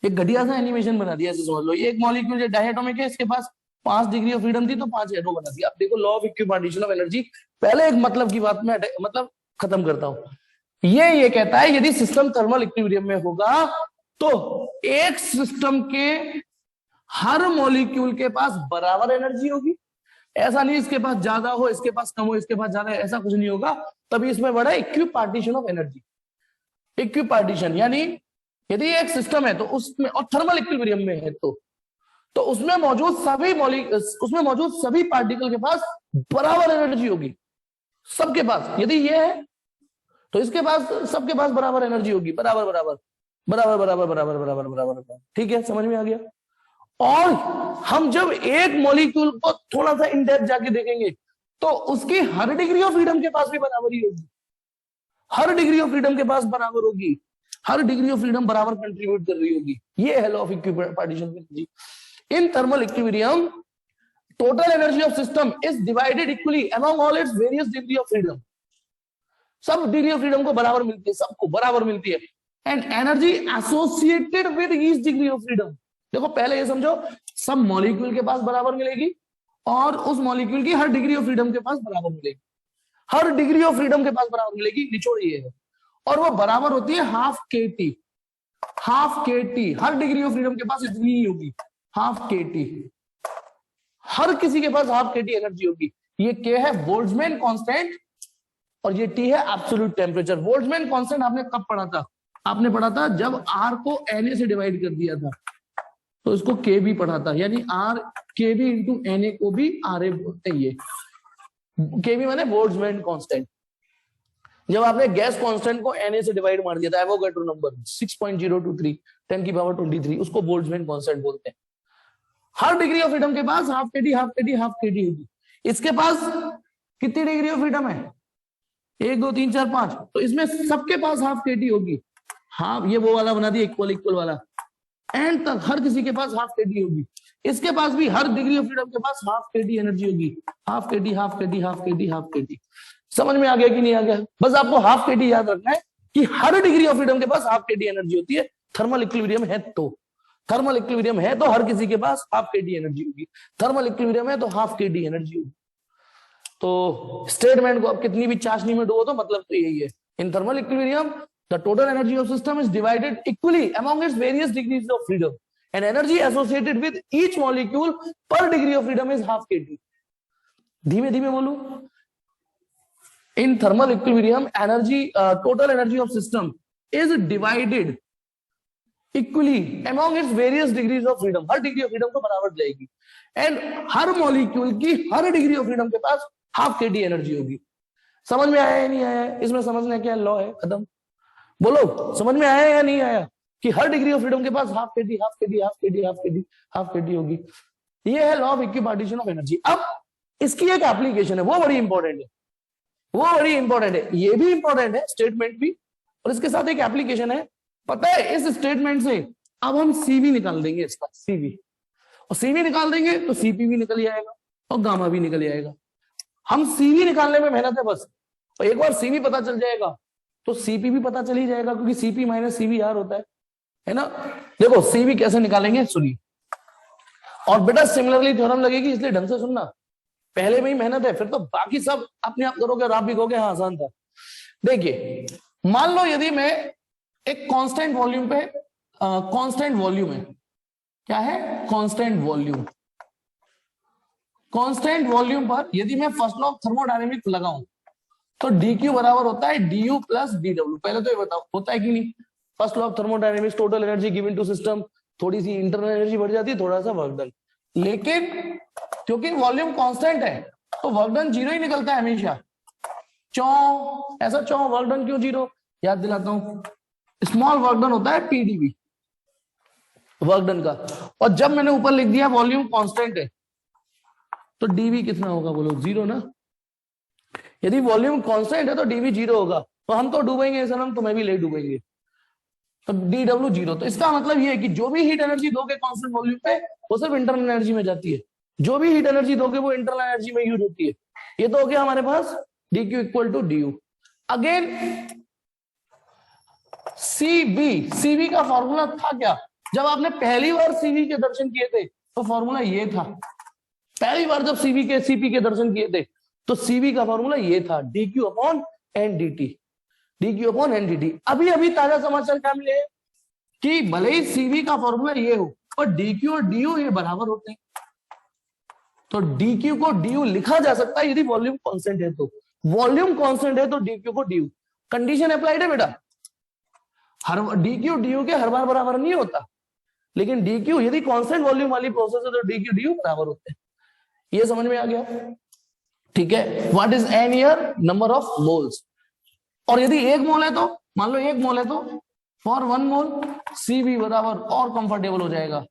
S1: एक घटिया सा एनिमेशन बना दिया, ऐसे समझ लो। एक मॉलिक्यूल जो डायटोमिक है, इसके पास 5 डिग्री ऑफ फ्रीडम थी तो 5 एरो बना दिया। अब देखो law of equipartition of energy, पहले एक मतलब की बात में मतलब खत्म करता हूं। ये कहता है यदि सिस्टम थर्मल इक्विलिब्रियम में होगा तो एक सिस्टम के हर मॉलिक्यूल के पास बराबर एनर्जी होगी। ऐसा नहीं इसके पास ज्यादा हो, इसके पास कम हो, इसके पास ज्यादा, ऐसा कुछ नहीं होगा। तभी इसमें बड़ा इक्विपार्टीशन ऑफ एनर्जी। इक्विपार्टीशन यानी यदि एक सिस्टम है तो उसमें, और थर्मल इक्विलिब्रियम में है तो उसमें मौजूद सभी पार्टिकल के पास बराबर एनर्जी होगी, सबके पास। यदि ये है तो इसके पास, सबके पास बराबर एनर्जी होगी, बराबर बराबर बराबर बराबर बराबर बराबर बराबर। ठीक है, समझ में आ गया। और हम जब एक मॉलिक्यूल को थोड़ा सा इन डेप्थ जाके देखेंगे तो उसकी हर डिग्री ऑफ फ्रीडम के पास भी बराबरी होगी, हर डिग्री ऑफ फ्रीडम के पास बराबर होगी, हर डिग्री ऑफ फ्रीडम बराबर कंट्रीब्यूट कर रही होगी। ये है law of equipartition of energy. In thermal equilibrium total energy of system is divided equally among all its various degree of freedom. सब डिग्री ऑफ फ्रीडम को बराबर मिलती है, सबको बराबर मिलती है। And energy associated with each degree of freedom. देखो पहले ये समझो, सब मॉलिक्यूल के पास बराबर मिलेगी और उस मॉलिक्यूल की हर डिग्री ऑफ फ्रीडम के पास बराबर मिलेगी। हर डिग्री ऑफ फ्रीडम के पास बराबर मिलेगी, निचोड़ ये है, और वो बराबर होती है हाफ के टी। हाफ के T her degree of freedom के पास इतनी ही होगी, हाफ के टी। हर किसी के पास हाफ के टी एनर्जी होगी। ये के है बोल्ट्जमैन कांस्टेंट और ये टी है एब्सोल्यूट टेम्परेचर। बोल्ट्जमैन कांस्टेंट आपने कब पढ़ा था? आपने पढ़ा था जब आर को एन से डिवाइड कर दिया था, तो इसको के भी पढ़ा था, यानी आर के बी इंटू एन ए को भी आर ए बोलते हैं। ये के बी माने बोल्ट्जमैन कांस्टेंट। जब आपने गैस कांस्टेंट को एन ए से डिवाइड मार दिया था, एवोगैड्रो नंबर 6.023 10 की पावर 23, उसको बोल्ट्जमैन कांस्टेंट बोलते हैं। हर डिग्री ऑफ फ्रीडम के पास हाफ के टी हाफ के टी हाफ के टी होगी। इसके पास कितनी डिग्री ऑफ फ्रीडम है? 1 2 3 4 5, तो इसमें सबके पास हाफ के टी होगी। हाफ ये वो वाला बना दिया, इक्वल इक्वल वाला, एंड तक हर किसी के पास हाफ के टी होगी। इसके पास भी हर डिग्री ऑफ फ्रीडम के पास हाफ के टी एनर्जी होगी, हाफ के टी हाफ के टी हाफ के टी हाफ के टी। समझ में आ गया कि नहीं आ गया? बस आपको हाफ के टी याद रखना है कि हर डिग्री ऑफ फ्रीडम के पास हाफ के टी एनर्जी होती है। थर्मल इक्विलिब्रियम है तो, थर्मल इक्विलिब्रियम है तो हर किसी के पास हाफ के टी एनर्जी होगी। थर्मल इक्विलिब्रियम है तो हाफ के टी एनर्जी होगी। तो स्टेटमेंट को आप कितनी भी चाशनी में डुबो तो मतलब तो यही है, in thermal equilibrium the total energy of system is divided equally among its various degrees of freedom, and energy associated with each molecule per degree of freedom is half kT. धीमे धीमे बोलो। in thermal equilibrium energy total energy of system is divided equally among its various degrees of freedom, her degree of freedom को बराबर जाएगी, and her molecule की हर degree of freedom के पास half kT energy होगी। समझ में आया या नहीं आया? इसमें समझने क्या लॉ है, खत्म। बोलो समझ में आया या नहीं आया कि हर डिग्री ऑफ फ्रीडम के पास हाफ केटी हाफ केटी हाफ केटी हाफ केटी हाफ केटी होगी। ये है law of equipartition of energy. अब इसकी एक एप्लीकेशन है, वो बड़ी इंपॉर्टेंट है, वो बड़ी इंपॉर्टेंट है। ये भी इंपॉर्टेंट है स्टेटमेंट भी, और इसके साथ एक एप्लीकेशन है। पता है इस स्टेटमेंट से अब हम सीवी निकाल देंगे, इसका सीवी, और सीवी निकाल देंगे तो सीपी भी निकल जाएगा और गामा भी निकल जाएगा। हम सीवी निकालने में मेहनत है बस, और एक बार सीवी पता चल जाएगा तो सीपी भी पता चल ही जाएगा, क्योंकि सीपी माइनस सीवी आर होता है ना। देखो सीवी कैसे निकालेंगे सुनिए, और बेटा सिमिलरली थ्योरम लगेगी, इसलिए ढंग से सुनना। पहले में ही मेहनत है, फिर तो बाकी सब अपने आप करोगे और आप भी कहोगे हाँ आसान था। देखिए मान लो यदि मैं एक कांस्टेंट वॉल्यूम पे, कांस्टेंट वॉल्यूम है, क्या है? Constant volume. कांस्टेंट वॉल्यूम पर यदि मैं फर्स्ट लॉ ऑफ थर्मोडायनेमिक्स लगाऊं तो dq बराबर होता है du प्लस dw। पहले तो ये बताओ होता है कि नहीं? First law of thermodynamics, total energy given to system, थोड़ी सी इंटरनल एनर्जी बढ़ जाती है, थोड़ा सा वर्क डन, लेकिन क्योंकि वॉल्यूम कांस्टेंट है तो वर्क डन जीरो ही निकलता है हमेशा। ऐसा वर्क डन क्यों जीरो? याद दिलाता हूं, स्मॉल वर्क डन होता है पीडीवी वर्क डन का, और जब मैंने ऊपर लिख दिया वॉल्यूम कांस्टेंट है तो डीवी कितना होगा? बोलो जीरो ना। यदि वॉल्यूम कांस्टेंट है तो डीवी जीरो होगा, तो हम तो डूबेंगे सनम, तुम्हें भी ले डूबेंगे, तो डीडब्ल्यू जीरो। तो इसका मतलब ये है कि जो भी हीट एनर्जी दोगे कांस्टेंट वॉल्यूम पे वो सिर्फ इंटरनल एनर्जी में जाती है, जो भी हीट एनर्जी दोगे वो इंटरनल एनर्जी में यूज होती है। ये तो हो गया हमारे पास dq equal to du। Again CV का फॉर्मूला था क्या? जब आपने पहली बार सीवी के दर्शन किए थे तो फॉर्मूला ये था। पहली बार जब सीवी के सीपी के दर्शन किए थे तो सीवी का फॉर्मूला ये था, dq upon N dt, dq upon N dt। अभी अभी ताजा समाचार क्या मिले कि भले ही सीवी का फॉर्मूला ये हो पर dq और du ये बराबर होते हैं, तो dq को du लिखा जा सकता है यदि वॉल्यूम कांस्टेंट है तो। वॉल्यूम कांस्टेंट है तो dq को du। कंडीशन अप्लाइड है बेटा, हर dq du के हर बार बराबर नहीं होता, लेकिन dq यदि कांस्टेंट वॉल्यूम वाली प्रोसेस है तो dq du बराबर होते हैं। ये समझ में आ गया? ठीक है। What is an year? Number of moles. और यदि एक मोल है तो, मान लो एक मोल है तो फॉर 1 मोल सीवी बराबर और कंफर्टेबल हो जाएगा।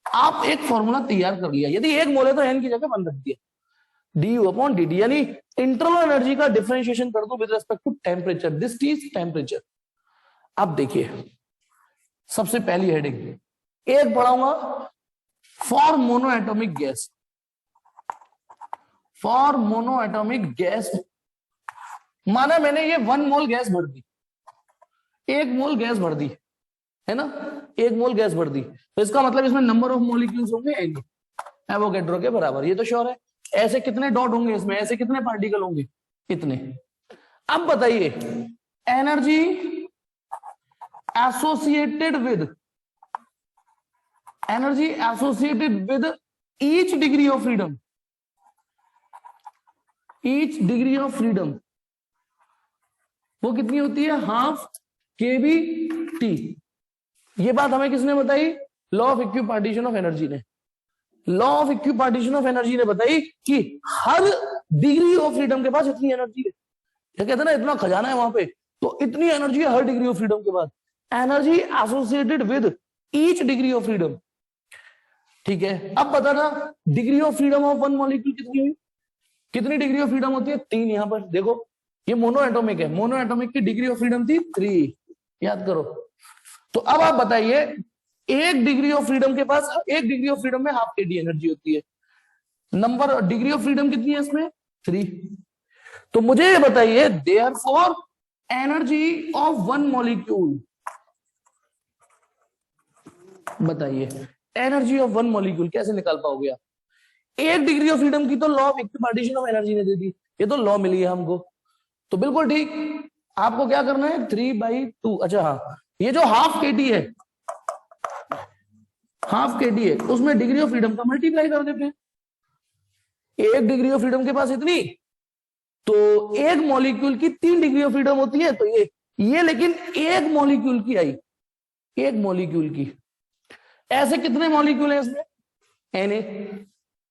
S1: आप एक फॉर्मूला तैयार कर लिया, यदि एक मोल है तो एन की जगह 1 रख दिया, du अपॉन dt, यानी इंटरनल एनर्जी का डिफरेंशिएशन कर दो with respect to temperature, this is temperature. अब देखिए सबसे पहली हेडिंग एक पढ़ाऊंगा for monoatomic gas. For monoatomic gas माना मैंने ये 1 मोल गैस भर दी, 1 मोल गैस भर दी है ना, 1 मोल गैस भर दी, तो इसका मतलब इसमें नंबर ऑफ मॉलिक्यूल्स होंगे एवोगैड्रो के बराबर, ये तो श्योर है। ऐसे कितने डॉट होंगे इसमें, ऐसे कितने पार्टिकल होंगे, इतने। अब बताइए energy associated with each degree of freedom, वो कितनी होती है? Half kBT। ये बात हमें किसने बताई? Law of equipartition of energy ने। Law of equipartition of energy ने बताई कि हर डिग्री ऑफ फ्रीडम के पास इतनी एनर्जी है। ये कहते हैं ना इतना खजाना है वहां पे, तो इतनी एनर्जी है हर डिग्री ऑफ फ्रीडम के बाद। Energy associated with each degree of freedom. ठीक है, अब बताना degree of freedom of one molecule कितनी हुई? कितनी डिग्री ऑफ फ्रीडम होती है? 3। यहां पर देखो ये मोनो एटॉमिक है, मोनो एटॉमिक की डिग्री ऑफ फ्रीडम थी 3, याद करो। तो अब आप बताइए एक डिग्री ऑफ फ्रीडम के पास, एक डिग्री ऑफ फ्रीडम में हाफ kT एनर्जी होती है। नंबर डिग्री ऑफ फ्रीडम कितनी है इसमें? 3। तो मुझे ये बताइए therefore energy of one molecule, बताइए एनर्जी ऑफ वन मॉलिक्यूल कैसे निकाल पाओगे आप? एक डिग्री ऑफ फ्रीडम की तो law of equipartition of energy ने दे दी, ये तो लॉ मिली है हमको, तो बिल्कुल ठीक। आपको क्या करना है? 3/2। अच्छा हाँ, ये जो हाफ kT है, हाफ kT है, उसमें डिग्री ऑफ फ्रीडम का मल्टीप्लाई कर देते हैं। एक डिग्री ऑफ फ्रीडम के पास इतनी, तो एक मॉलिक्यूल की 3 डिग्री ऑफ फ्रीडम होती है, तो ये लेकिन एक मॉलिक्यूल की आई, एक मॉलिक्यूल की। ऐसे कितने मॉलिक्यूल हैं इसमें? Na।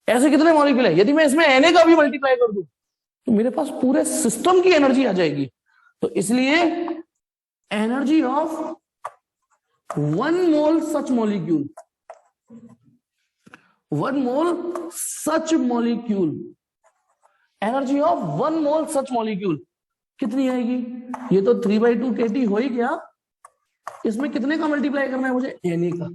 S1: ऐसे कितने मॉलिक्यूल है? यदि मैं इसमें Na का भी मल्टीप्लाई कर दूं तो मेरे पास पूरे सिस्टम की एनर्जी आ जाएगी। तो इसलिए energy of 1 mole such molecule, 1 mole such molecule, energy of 1 mole such molecule कितनी आएगी? ये तो 3/2 kT हो ही गया, इसमें कितने का मल्टीप्लाई करना है मुझे? Na का।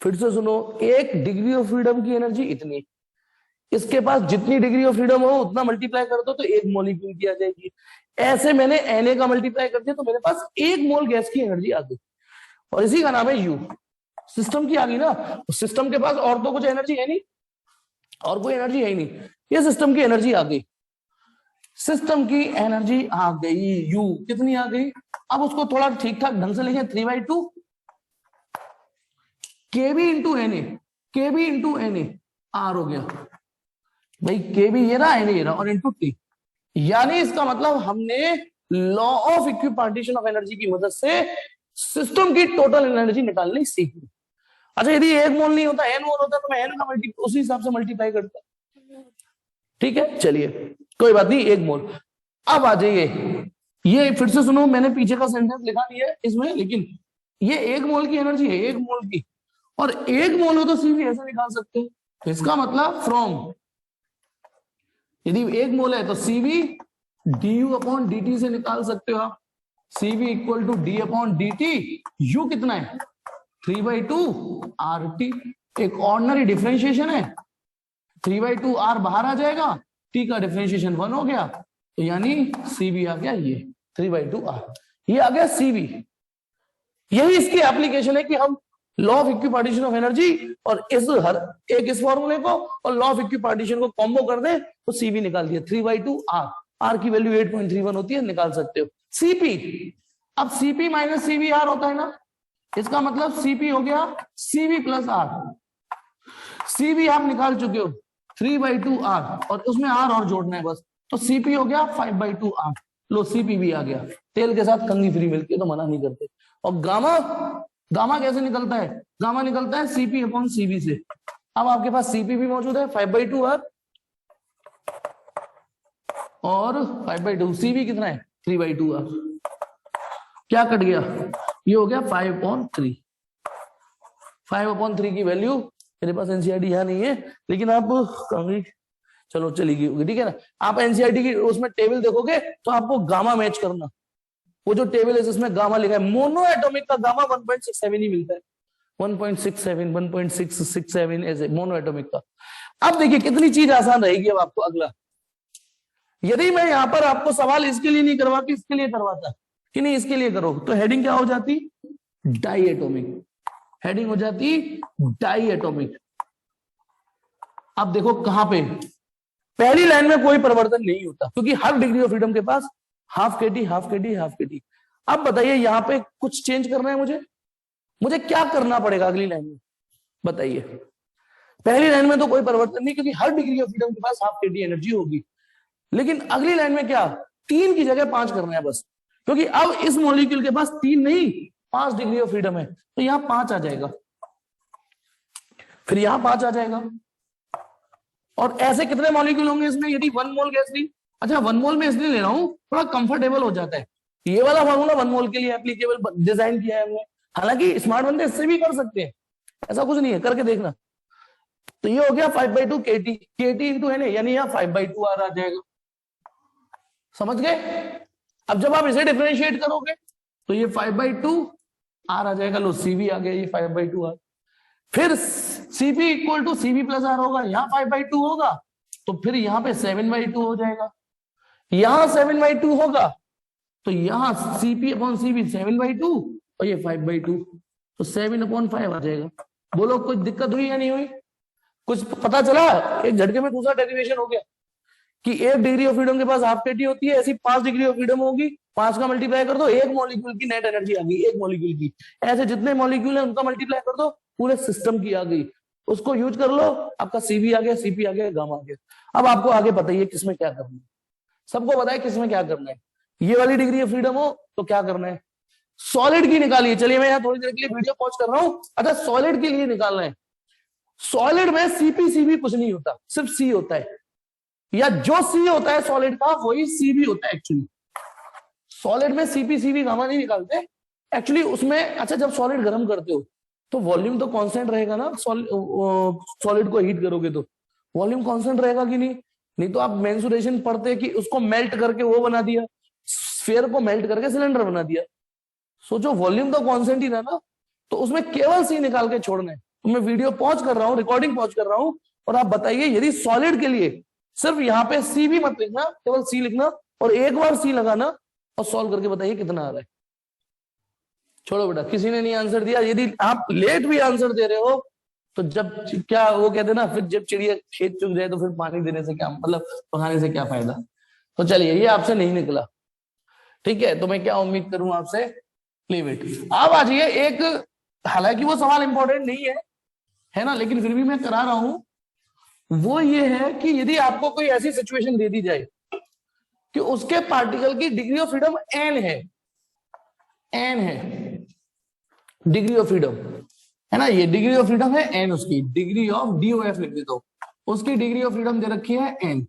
S1: फिर से सुनो, एक डिग्री ऑफ फ्रीडम की एनर्जी इतनी, इसके पास जितनी डिग्री ऑफ फ्रीडम हो उतना मल्टीप्लाई कर दो तो एक मॉलिक्यूल की आ जाएगी। ऐसे मैंने Na का मल्टीप्लाई कर दिया तो मेरे पास 1 मोल गैस की एनर्जी आ गई, और इसी का नाम है U। सिस्टम की आ गई ना, सिस्टम के पास और तो कुछ एनर्जी है नहीं, और कोई एनर्जी है ही नहीं, ये सिस्टम की एनर्जी आ गई। सिस्टम की एनर्जी आ गई U, कितनी आ गई? अब उसको थोड़ा ठीक ठाक ढंग से लिखें, 3/2 kB into Na, kB into Na, R हो गया भाई, kB ये रहा, Na ये रहा, और इंटू T। यानी इसका मतलब हमने law of equipartition of energy की मदद से सिस्टम की टोटल एनर्जी निकालनी सीखी। अच्छा यदि 1 मोल नहीं होता, n मोल होता तो मैं n का उसी हिसाब से मल्टीप्लाई करता। ठीक है, चलिए कोई बात नहीं, 1 मोल। अब आ जाइए, ये फिर से सुनो, मैंने पीछे का सेंटेंस लिखा नहीं है इसमें, लेकिन ये 1 मोल की एनर्जी है, 1 मोल की, और 1 मोल हो तो CV ऐसे निकाल सकते हैं। तो इसका मतलब फ्रॉम, यदि 1 मोल है तो CV du/dt से निकाल सकते हो आप। CV equal to d/dt, U कितना है? 3/2 RT। एक ऑर्डिनरी डिफरेंशिएशन है, 3/2 R बाहर आ जाएगा, T का डिफरेंशिएशन 1 हो गया, तो यानी CV आ गया ये 3/2 R, ये आ गया CV। यही इसकी एप्लीकेशन है कि हम law of equipartition of energy और इस फॉर्मूले को और लॉ ऑफ इक्विपार्टीशन को कॉम्बो कर दें तो CV निकाल दिया 3/2 R की वैल्यू 8.31 होती है, निकाल सकते हो। CP, अब CP माइनस CV R होता है ना, इसका मतलब CP हो गया CV प्लस R। CV आप निकाल चुके हो 3/2 R, और उसमें R और जोड़ना है बस, तो CP हो गया 5/2 R। लो CP भी आ गया, तेल के साथ कंघी फ्री मिलती है तो मना नहीं करते। और गामा कैसे निकलता है? गामा निकलता है CP/CV से। अब आपके पास CP भी मौजूद है 5/2 R और 5/2, CV कितना है? 3/2 R। क्या कट गया? ये हो गया 5/3। 5/3 की वैल्यू मेरे पास एनसीईआरटी यहाँ नहीं है, लेकिन आप चलो चली गई, ठीक है ना। आप एनसीईआरटी की उसमें टेबल देखोगे तो आपको गामा मैच करना, वो जो टेबल है जिसमें गामा लिखा है, मोनो एटॉमिक का गामा 1.67 ही मिलता है, 1.67 1.667 ऐसे मोनो एटॉमिक का। अब देखिए कितनी चीज आसान रहेगी। अब आपको अगला, यदि मैं यहां पर आपको सवाल इसके लिए नहीं करवा के इसके लिए करवाता कि नहीं इसके लिए करो, तो हेडिंग क्या हो जाती? Die atomic. हेडिंग हो जाती डाई एटॉमिक। अब देखो कहां पे पहली लाइन में कोई परिवर्तन नहीं होता क्योंकि हर डिग्री ऑफ फ्रीडम के पास हाफ के टी हाफ के टी हाफ के टी। अब बताइए यहाँ पे कुछ चेंज करना है मुझे क्या करना पड़ेगा अगली लाइन में बताइए। पहली लाइन में तो कोई परिवर्तन नहीं क्योंकि हर डिग्री ऑफ फ्रीडम के पास हाफ के टी एनर्जी होगी, लेकिन अगली लाइन में क्या 3 की जगह 5 करना है बस, क्योंकि अब इस मॉलिक्यूल के पास 3 नहीं 5 डिग्री ऑफ फ्रीडम है, तो यहां 5 आ जाएगा, फिर यहां 5 आ जाएगा। और ऐसे कितने मॉलिक्यूल होंगे इसमें यदि 1 मोल गैस ली? अच्छा 1 मोल में इसलिए ले रहा हूं थोड़ा कंफर्टेबल हो जाता है, ये वाला फॉर्मूला 1 मोल के लिए एप्लीकेबल डिजाइन किया है हमने, हालांकि स्मार्ट बंदे इससे भी कर सकते हैं, ऐसा कुछ नहीं है, करके देखना। तो ये हो गया 5/2 kT, kT इंटू एन, यानी यहाँ 5/2 आर आ जाएगा, समझ गए? अब जब आप इसे डिफरेंशिएट करोगे तो ये 5/2 आर आ जाएगा, लो सीवी आ गया, ये 5/2 आर, फिर CP equal to CV plus R होगा, यहाँ 5/2 होगा तो फिर यहाँ पे 7/2 हो जाएगा, यहां 7/2 होगा तो यहाँ सीपी अपॉन सीवी 7/2 और ये 5/2, तो 7/5 आ जाएगा। बोलो कुछ दिक्कत हुई या नहीं हुई? कुछ पता चला? एक झटके में दूसरा डेरिवेशन हो गया कि 1 डिग्री ऑफ फ्रीडम के पास हाफ केटी होती है, ऐसी 5 डिग्री ऑफ फ्रीडम होगी, 5 का मल्टीप्लाई कर दो, 1 मॉलिक्यूल की नेट एनर्जी आ गई, 1 मॉलिक्यूल की। ऐसे जितने मॉलिक्यूल है उनका मल्टीप्लाई कर दो, पूरे सिस्टम की आ गई, उसको यूज कर लो, आपका सीवी आ गया, सीपी आ गया, गामा आ गया। अब आपको आगे बताइए किसमें क्या करना है, सबको बताए किसमें क्या करना है। ये वाली डिग्री ऑफ फ्रीडम हो तो क्या करना है, सॉलिड की निकालिए। चलिए मैं यहाँ थोड़ी देर के लिए वीडियो पॉज कर रहा हूं। अच्छा सॉलिड के लिए निकालना है, सॉलिड में सीपी सीवी कुछ नहीं होता, सिर्फ सी होता है, या जो सी होता है सॉलिड का वही सी भी होता है एक्चुअली। सॉलिड में सीपी सीवी गामा नहीं निकालते एक्चुअली उसमें। अच्छा जब सॉलिड गर्म करते हो तो वॉल्यूम तो कांस्टेंट रहेगा ना, सॉलिड को हीट करोगे तो वॉल्यूम कांस्टेंट रहेगा कि नहीं? नहीं तो आप मेंसुरेशन पढ़ते कि उसको मेल्ट करके वो बना दिया, स्फीयर को मेल्ट करके सिलेंडर बना दिया, सोचो वॉल्यूम तो कांस्टेंट ही था ना, तो उसमें केवल सी निकाल के छोड़ना है। तो मैं वीडियो पॉज कर रहा हूं, रिकॉर्डिंग पॉज कर रहा हूं, और आप बताइए यदि सॉलिड के लिए सिर्फ यहाँ पे सी भी मत लिखना, केवल सी लिखना और एक बार सी लगाना और सॉल्व करके बताइए कितना आ रहा है। छोड़ो बेटा, किसी ने नहीं आंसर दिया। यदि आप लेट भी आंसर दे रहे हो तो जब क्या वो कहते ना, फिर जब चिड़िया खेत चुग जाए तो फिर पानी देने से क्या मतलब, पकाने से क्या फायदा। तो चलिए ये आपसे नहीं निकला, ठीक है, तो मैं क्या उम्मीद करूं आपसे, लीव इट। अब आ जाइए एक, हालांकि वो सवाल इंपॉर्टेंट नहीं है ना, लेकिन फिर भी मैं करा रहा हूं। वो ये है कि यदि आपको कोई ऐसी सिचुएशन दे दी जाए कि उसके पार्टिकल की डिग्री ऑफ फ्रीडम एन है, एन है डिग्री ऑफ फ्रीडम, है ना, ये डिग्री ऑफ फ्रीडम है एन, उसकी डिग्री ऑफ DOF लिख देता हूं, उसकी डिग्री ऑफ फ्रीडम दे रखी है एन।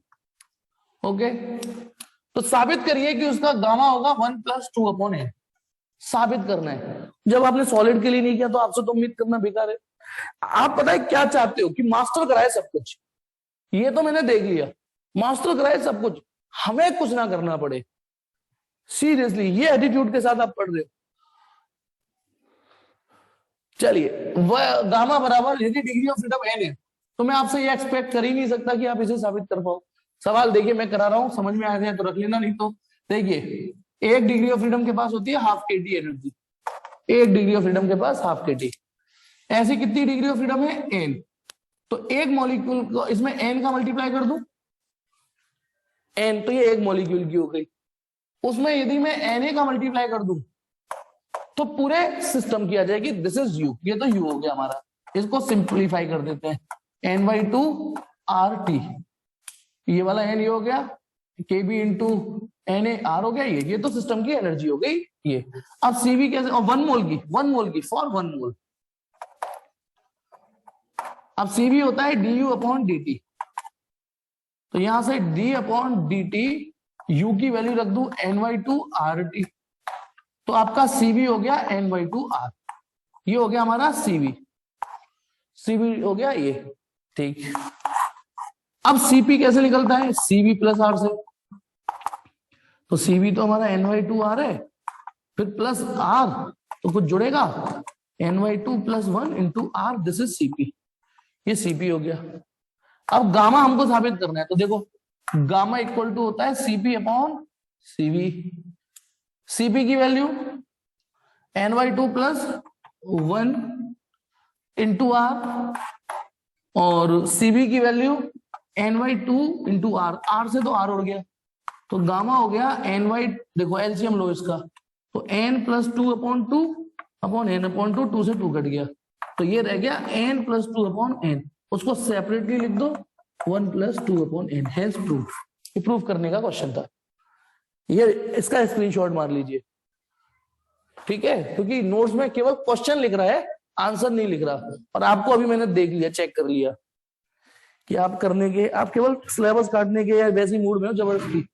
S1: ओके, तो साबित करिए कि उसका गामा होगा 1+2/n, साबित करना है। जब आपने सॉलिड के लिए नहीं किया तो आपसे तो उम्मीद करना बेकार है। आप पता है क्या चाहते हो कि मास्टर कराए सब कुछ, ये तो मैंने देख लिया, मास्टर कराए सब कुछ, हमें कुछ ना करना पड़े। सीरियसली ये एटीट्यूड के साथ आप पढ़ रहे हो। चलिए वह गामा बराबर यदि डिग्री ऑफ फ्रीडम एन है तो मैं आपसे ये एक्सपेक्ट कर ही नहीं सकता कि आप इसे साबित कर पाओ। सवाल देखिए मैं करा रहा हूं, समझ में आ जाए तो रख लेना, नहीं तो देखिए 1 डिग्री ऑफ फ्रीडम के पास होती है half KT energy, 1 degree of freedom के पास हाफ केटी, ऐसी कितनी डिग्री ऑफ फ्रीडम है एन, तो एक मॉलिक्यूल को इसमें एन का मल्टीप्लाई कर दूं, एन तो ये एक मॉलिक्यूल की हो गई, उसमें यदि मैं Na का मल्टीप्लाई कर दूं तो पूरे सिस्टम की आ जाएगी, दिस इज यू, ये तो यू हो गया हमारा, इसको सिंप्लीफाई कर देते हैं n/2 RT, ये वाला n ये हो गया, Kb इंटू Na R हो गया, ये तो सिस्टम की एनर्जी हो गई ये। अब Cv कैसे, और 1 मोल की फॉर 1 मोल, अब Cv होता है du/dt, तो यहां से d/dt u की वैल्यू रख दूं n/2 RT, तो आपका Cv हो गया n/2 R, ये हो गया हमारा Cv हो गया ये, ठीक। अब Cp कैसे निकलता है, Cv प्लस R से, तो Cv तो हमारा n/2 R है, फिर प्लस R तो कुछ जुड़ेगा, n/2 + 1 × R, this is Cp, ये Cp हो गया। अब गामा हमको साबित करना है, तो देखो गामा इक्वल टू होता है Cp/Cv, Cp की वैल्यू n/2 + 1 × R और Cv की वैल्यू ny2 इंटू आर से तो आर उड़ गया, तो गामा हो गया ny, देखो एलसीएम लो इसका, तो n plus 2 upon 2 upon n upon 2, 2 से 2 कट गया, तो ये रह गया n प्लस 2 अपॉन n, उसको सेपरेटली लिख दो 1 plus 2 upon n, hence prove. ये प्रूव करने का क्वेश्चन था, ये इसका स्क्रीनशॉट मार लीजिए, ठीक है, क्योंकि नोट्स में केवल क्वेश्चन लिख रहा है, आंसर नहीं लिख रहा, और आपको अभी मैंने देख लिया, चेक कर लिया कि आप करने के, आप केवल सिलेबस काटने के या वैसे मूड में हो जबरदस्ती,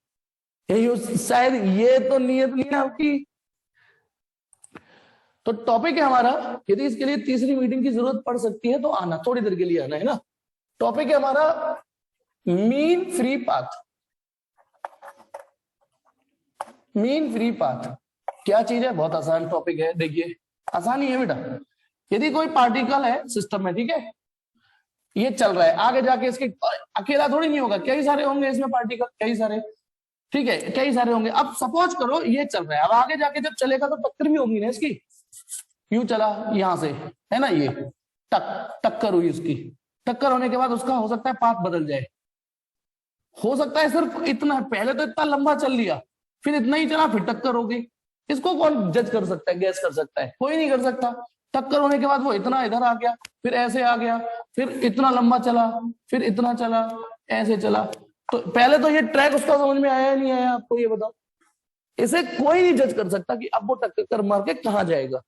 S1: यही शायद ये तो नियत नहीं है आपकी। तो टॉपिक है हमारा, यदि इसके लिए तीसरी मीटिंग की जरूरत पड़ सकती है तो आना, थोड़ी देर के लिए आना है ना। टॉपिक है हमारा mean free path. Mean free path क्या चीज है? बहुत आसान टॉपिक है, देखिए आसान ही है बेटा। यदि कोई पार्टिकल है सिस्टम में, ठीक है, ये चल रहा है, आगे जाके इसके अकेला थोड़ी नहीं होगा, कई सारे होंगे इसमें पार्टिकल, कई सारे, ठीक है, कई सारे होंगे। अब सपोज करो ये चल रहा है, अब आगे जाके जब चलेगा तो टक्कर भी होगी ना इसकी, यूं चला यहां से, है ना, ये टक्कर हुई इसकी, टक्कर होने के बाद उसका हो सकता है पाथ बदल जाए, हो सकता है सिर्फ इतना, पहले तो इतना लंबा चल लिया, फिर इतना ही चला, फिर टक्कर हो गई। इसको कौन जज कर सकता है, गैस कर सकता है? कोई नहीं कर सकता। टक्कर होने के बाद वो इतना इधर आ गया, फिर ऐसे आ गया, फिर इतना लंबा चला, फिर इतना चला, ऐसे चला, तो पहले तो ये ट्रैक उसका समझ में आया नहीं आया, आपको ये बताओ? इसे कोई नहीं जज कर सकता कि अब वो टक्कर मार के कहां जाएगा।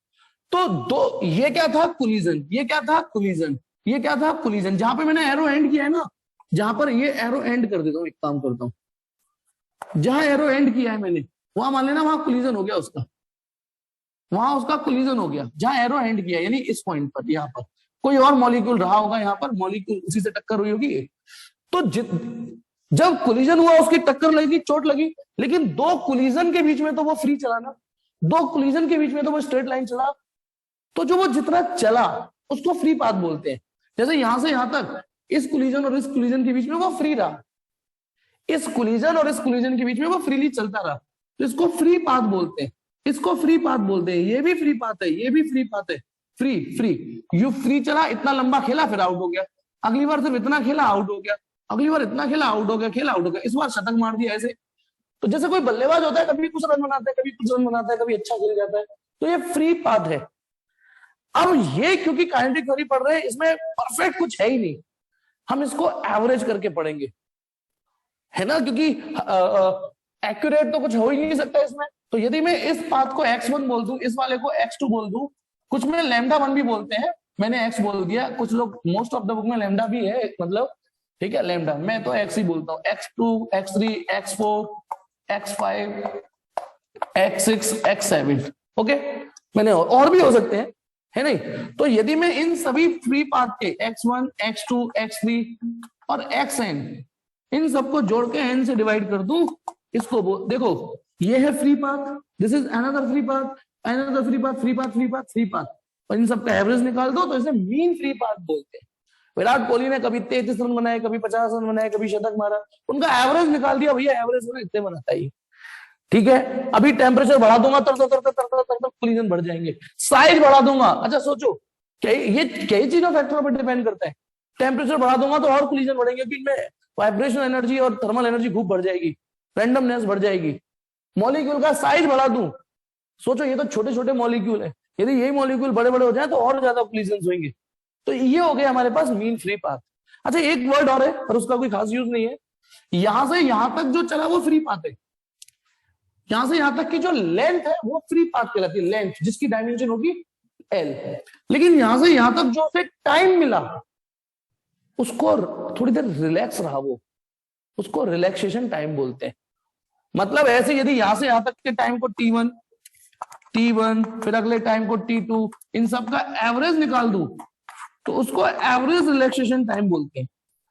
S1: तो दो, ये क्या था? कोलिजन। ये क्या था? कोलिजन। ये क्या था? कोलिजन। जहां पे मैंने एरो एंड किया है ना, जहां पर ये एरो एंड कर देता हूं, एक काम करता हूं, जहां एरो एंड किया है मैंने, वहां मान लेना वहां कोलिजन हो गया उसका, वहां उसका कोलिजन हो गया, जहां एरो एंड किया, यानी इस पॉइंट पर, यहाँ पर कोई और मॉलिक्यूल रहा होगा, यहाँ पर मॉलिक्यूल उसी से टक्कर हुई होगी, तो जब कोलिजन हुआ उसकी टक्कर लगी, चोट लगी, लेकिन दो कोलिजन के बीच में तो वो फ्री चला ना, दो कोलिजन के बीच में तो वो स्ट्रेट लाइन चला, तो जो वो जितना चला उसको फ्री पाथ बोलते हैं। जैसे यहां से यहां तक इस कोलिजन और इस कोलिजन के बीच में वो फ्री रहा, इस कोलिजन और इस कोलिजन के बीच में वो फ्रीली चलता रहा, तो इसको फ्री पाथ बोलते हैं, इसको फ्री पाथ बोलते हैं। ये भी फ्री पाथ है, ये भी फ्री पाथ है, फ्री फ्री। यू फ्री चला, इतना लंबा खेला, फिर आउट हो गया, अगली बार सिर्फ इतना खेला, आउट हो गया, अगली बार इतना खेला, आउट हो गया, खेला आउट हो गया, इस बार शतक मार दिया, ऐसे। तो जैसे कोई बल्लेबाज होता है, कभी कुछ रन बनाता है, कभी कुछ रन बनाता है, कभी अच्छा खेल जाता है, तो ये फ्री पाथ है। अब ये क्योंकि काइनेटिक थ्योरी पढ़ रहे हैं, इसमें परफेक्ट कुछ है ही नहीं, हम इसको एवरेज करके पढ़ेंगे, है ना, क्योंकि एक्यूरेट तो कुछ हो ही नहीं सकता इसमें। तो यदि मैं इस पाथ को x1 बोल दूं, इस वाले को x2 बोल दूं, कुछ में λ1 भी बोलते हैं, मैंने x बोल दिया, कुछ लोग, मोस्ट ऑफ द बुक में लैम्डा भी है, मतलब ठीक है लैम्डा, मैं तो x ही बोलता हूँ, x2 x3 x4 x5 x6 x7, okay, मैंने और भी हो सकते हैं, है नहीं। तो यदि मैं इन सभी फ्री पाथ के x1 x2 x3 और xn, इन सबको जोड़ के n से डिवाइड कर दूं, इसको देखो, ये है free path, this is another free path, another free path, free path, free path, free path, और इन सबका एवरेज निकाल दो, तो इसे मीन फ्री पाथ बोलते हैं। विराट कोहली ने कभी 33 रन बनाए, कभी 50 रन बनाए, कभी शतक मारा, उनका एवरेज निकाल दिया, भैया एवरेज में इतने बनाता है, ठीक है। अभी टेम्परेचर बढ़ा दूंगा, तर कोलिजन बढ़ जाएंगे, साइज बढ़ा दूंगा, अच्छा सोचो, ये कई चीजों फैक्टरों पर डिपेंड करता है। टेम्परेचर बढ़ा दूंगा तो और कोलिजन बढ़ेंगे, क्योंकि इनमें वाइब्रेशन एनर्जी और थर्मल एनर्जी खूब बढ़ जाएगी, रैंडमनेस बढ़ जाएगी। मॉलिक्यूल का साइज बढ़ा दूं, सोचो ये तो छोटे छोटे मॉलिक्यूल है, यदि यही मॉलिक्यूल बड़े बड़े हो जाए तो और ज्यादा कोलिजन होंगे। तो ये हो गया हमारे पास मीन फ्री पाथ। अच्छा एक वर्ड और है, पर उसका कोई खास यूज नहीं है, यहां से यहां तक जो चला वो फ्री पाथ है, यहां से यहां तक की जो लेंथ है वो फ्री पाथ कहलाती है, लेंथ जिसकी डायमेंशन होगी L। लेकिन यहां से यहां तक जो उसे टाइम मिला, उसको थोड़ी देर रिलैक्स रहा, वो उसको रिलैक्सेशन टाइम बोलते हैं। मतलब ऐसे यदि यहां से यहां तक के टाइम को T1 फिर अगले टाइम को T2, इन सब का एवरेज निकाल दूं, तो उसको एवरेज रिलैक्सेशन टाइम बोलते हैं।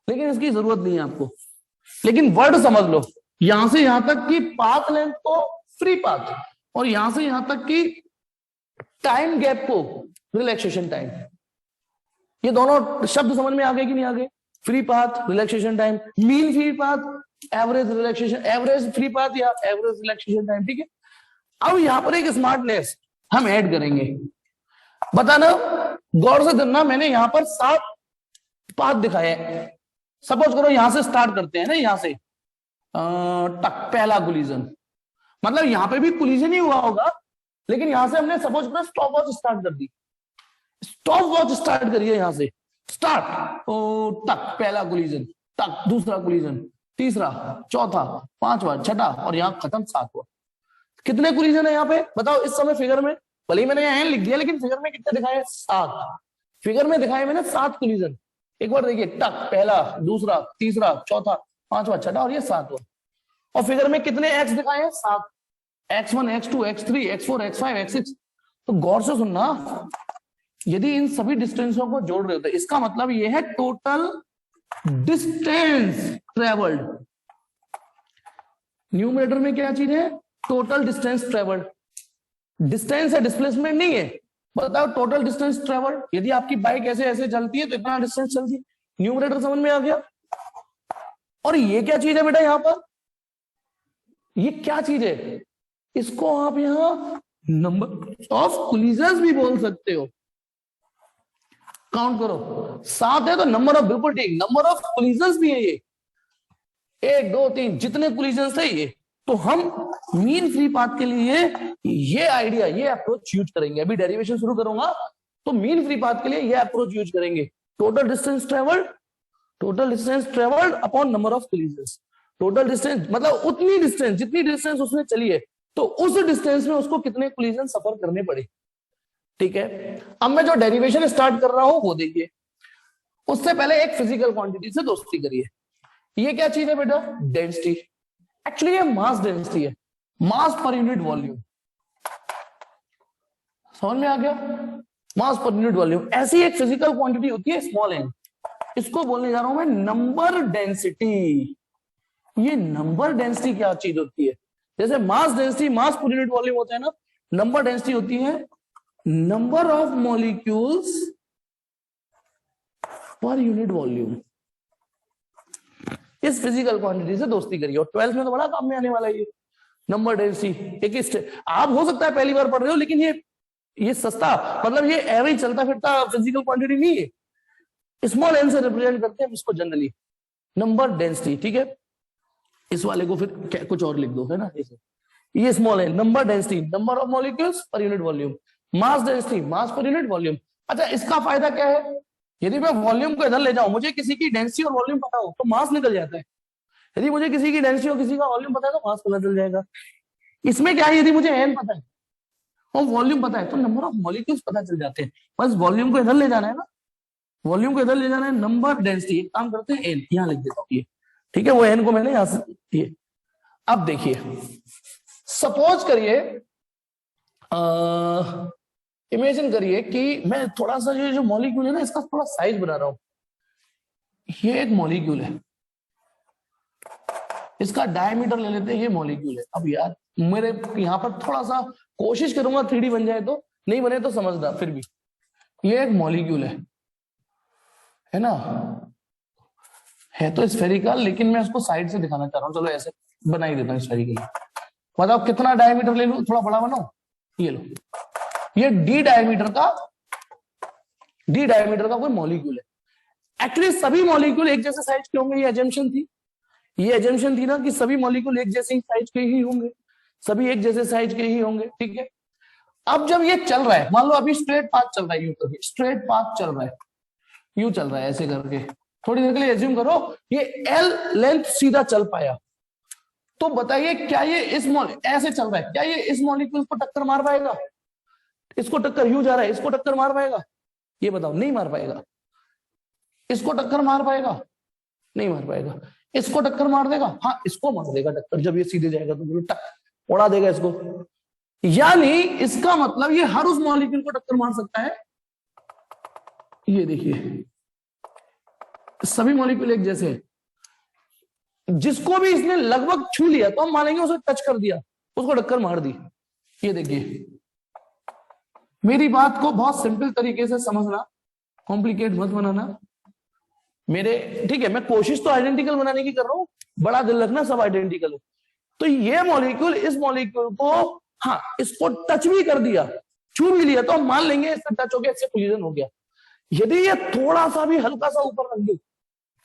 S1: लेकिन इसकी जरूरत नहीं है आपको, लेकिन वर्ड समझ लो, यहां से यहां तक की पाथ लेंथ को फ्री पाथ, और यहां से यहां तक की टाइम गैप को रिलैक्सेशन टाइम। ये दोनों शब्द समझ में आ गए कि नहीं आ गए? Free path, relaxation time, mean free path, average relaxation, average free path या एवरेज रिलैक्सेशन टाइम, ठीक है। अब यहां पर एक स्मार्टनेस हम ऐड करेंगे, बताना, गौर से सुनना, मैंने यहां पर 7 पाथ दिखाए हैं, सपोज करो यहां से स्टार्ट करते हैं ना, यहां से टक पहला कोलिजन, मतलब यहां पे भी कोलिजन ही हुआ होगा, लेकिन यहां से हमने सपोज करो स्टॉप वॉच स्टार्ट कर दी, स्टॉप वॉच स्टार्ट करिए यहां से, स्टार्ट ओ टक पहला कोलिजन, टक दूसरा कोलिजन, तीसरा, चौथा, पांचवा, छठा और यहाँ खत्म सातवां। कितने कोलिजन है यहाँ पे बताओ इस समय फिगर में? भले ही मैंने यहाँ लिख दिया लेकिन फिगर में कितने दिखाए? 7। फिगर में दिखाए मैंने 7 कोलिजन। एक बार देखिए, टक पहला, दूसरा, तीसरा, चौथा, पांचवा, छठा और ये सातवां। और फिगर में कितने एक्स दिखाए हैं? 7। x1, x2, x3, x4, x5, x6। तो गौर से सुनना, यदि इन सभी डिस्टेंसों को जोड़ रहे होते इसका मतलब ये है टोटल डिस्टेंस ट्रेवल्ड। न्यूमरेटर में क्या चीज है? Total distance travelled. डिस्टेंस है, डिस्प्लेसमेंट नहीं है। बताओ टोटल डिस्टेंस ट्रेवल्ड, यदि आपकी बाइक ऐसे ऐसे चलती है तो इतना डिस्टेंस चलती है। न्यूमरेटर समझ में आ गया? और ये क्या चीज है बेटा यहां पर? ये क्या चीज है? इसको आप यहां नंबर ऑफ कोलिजन्स भी बोल सकते हो। काउंट करो, 7 है तो नंबर ऑफ, बिल्कुल ठीक, नंबर ऑफ कोलिजन्स भी है ये। 1 2 3 जितने कोलिजन्स है ये। तो हम मीन फ्री पाथ के लिए ये आइडिया, ये अप्रोच यूज करेंगे। अभी डेरिवेशन शुरू करूंगा तो मीन फ्री पाथ के लिए ये अप्रोच यूज करेंगे। Total distance travelled upon number of collisions. Total distance मतलब उतनी डिस्टेंस, जितनी डिस्टेंस उसने चली है, तो उस डिस्टेंस में उसको कितने कोलिजन सफर करने पड़े। ठीक है, अब मैं जो डेरिवेशन स्टार्ट कर रहा हूं वो देखिए। उससे पहले एक फिजिकल क्वांटिटी से दोस्ती करिए। ये क्या चीज है बेटा? डेंसिटी। एक्चुअली ये मास डेंसिटी है, मास पर यूनिट वॉल्यूम। समझ में आ गया? मास पर यूनिट वॉल्यूम। ऐसी एक फिजिकल क्वांटिटी होती है स्मॉल एन, इसको बोलने जा रहा हूं मैं नंबर डेंसिटी। ये नंबर डेंसिटी क्या चीज होती है? जैसे मास density, mass per unit volume होता है ना, नंबर डेंसिटी होती है number of molecules per unit volume. इस फिजिकल क्वांटिटी से दोस्ती करिए। और 12th में तो बड़ा काम में आने वाला है ये नंबर डेंसिटी। एक आप हो सकता है पहली बार पढ़ रहे हो, लेकिन ये सस्ता, मतलब ये एवरेज चलता फिरता फिजिकल क्वांटिटी नहीं है। स्मॉल एन से रिप्रेजेंट करते हैं इसको जनरली, नंबर डेंसिटी। ठीक है, इस वाले को फिर कुछ और लिख दो, है ना? ये small N, number density, number of molecules per unit volume. Mass density, mass per unit volume. अच्छा, इसका फायदा क्या है? यदि मैं वॉल्यूम को इधर ले जाऊं, मुझे किसी की डेंसिटी और वॉल्यूम पता हो तो मास निकल जाता है। यदि मुझे किसी की डेंसिटी और किसी का वॉल्यूम पता है तो मास पता चल जाएगा। इसमें क्या है, यदि मुझे एन पता है और वॉल्यूम पता है तो नंबर ऑफ मॉलिक्यूल्स पता चल जाते हैं। बस वॉल्यूम को इधर ले जाना है ना, वॉल्यूम को इधर ले जाना है, नंबर डेंसिटी। एक काम करते हैं, एन यहां लिख देता हूं ये। ठीक है, वो एन को मैंने यहां से ये। अब देखिए, सपोज करिए, इमेजिन करिए कि मैं थोड़ा सा जो मॉलिक्यूल है ना, इसका थोड़ा साइज बना रहा हूं। ये एक मॉलिक्यूल है, इसका डायमीटर ले लेते हैं, ये मॉलिक्यूल है। अब यार मेरे यहां पर थोड़ा सा कोशिश करूंगा 3D बन जाए, तो नहीं बने तो समझना। फिर भी ये एक मॉलिक्यूल है ना, है तो स्फेरिकल, लेकिन मैं उसको साइड से दिखाना चाह रहा हूं। चलो ऐसे बना ही देता हूं स्फेरिकल। बताओ कितना डायमीटर ले लूं? थोड़ा बड़ा बनाओ, ये लो, ये डी डायमीटर का कोई मॉलिक्यूल है। एक्चुअली सभी मॉलिक्यूल एक जैसे साइज के होंगे, ये एजम्पशन थी ना कि सभी मॉलिक्यूल एक जैसे साइज के ही होंगे, सभी एक जैसे साइज के ही होंगे। ठीक है, अब जब ये चल रहा है, मान लो अभी स्ट्रेट पाथ चल रहा है, यूं करके स्ट्रेट पाथ चल रहा है, यूं चल रहा है ऐसे करके, थोड़ी देर के लिए एज्यूम करो ये एल लेंथ सीधा चल पाया, तो बताइए क्या ये ऐसे चल रहा है, क्या ये इस मॉलिक्यूल को टक्कर मार पाएगा? इसको टक्कर, यूं जा रहा है, इसको टक्कर मार पाएगा? ये बताओ, नहीं मार पाएगा। इसको टक्कर मार पाएगा? नहीं मार पाएगा। इसको टक्कर मार देगा? हाँ, इसको मार देगा टक्कर। जब ये सीधे जाएगा तो टक उड़ा देगा इसको। यानी इसका मतलब ये हर उस मॉलिक्यूल को टक्कर मार सकता है। ये देखिए, सभी मॉलिक्यूल एक जैसे हैं, जिसको भी इसने लगभग छू लिया तो हम मानेंगे उसे टच कर दिया, उसको टक्कर मार दी। ये देखिए, मेरी बात को बहुत सिंपल तरीके से समझना, कॉम्प्लिकेट मत बनाना मेरे। ठीक है, मैं कोशिश तो आइडेंटिकल बनाने की कर रहा हूं, बड़ा दिल रखना, सब आइडेंटिकल है। तो ये मॉलिक्यूल इस मॉलिक्यूल को, हाँ, इसको टच भी कर दिया, छू भी लिया, तो हम मान लेंगे इससे टच हो गया, इससे कोलिजन हो गया। यदि ये थोड़ा सा भी हल्का सा ऊपर रख दूं,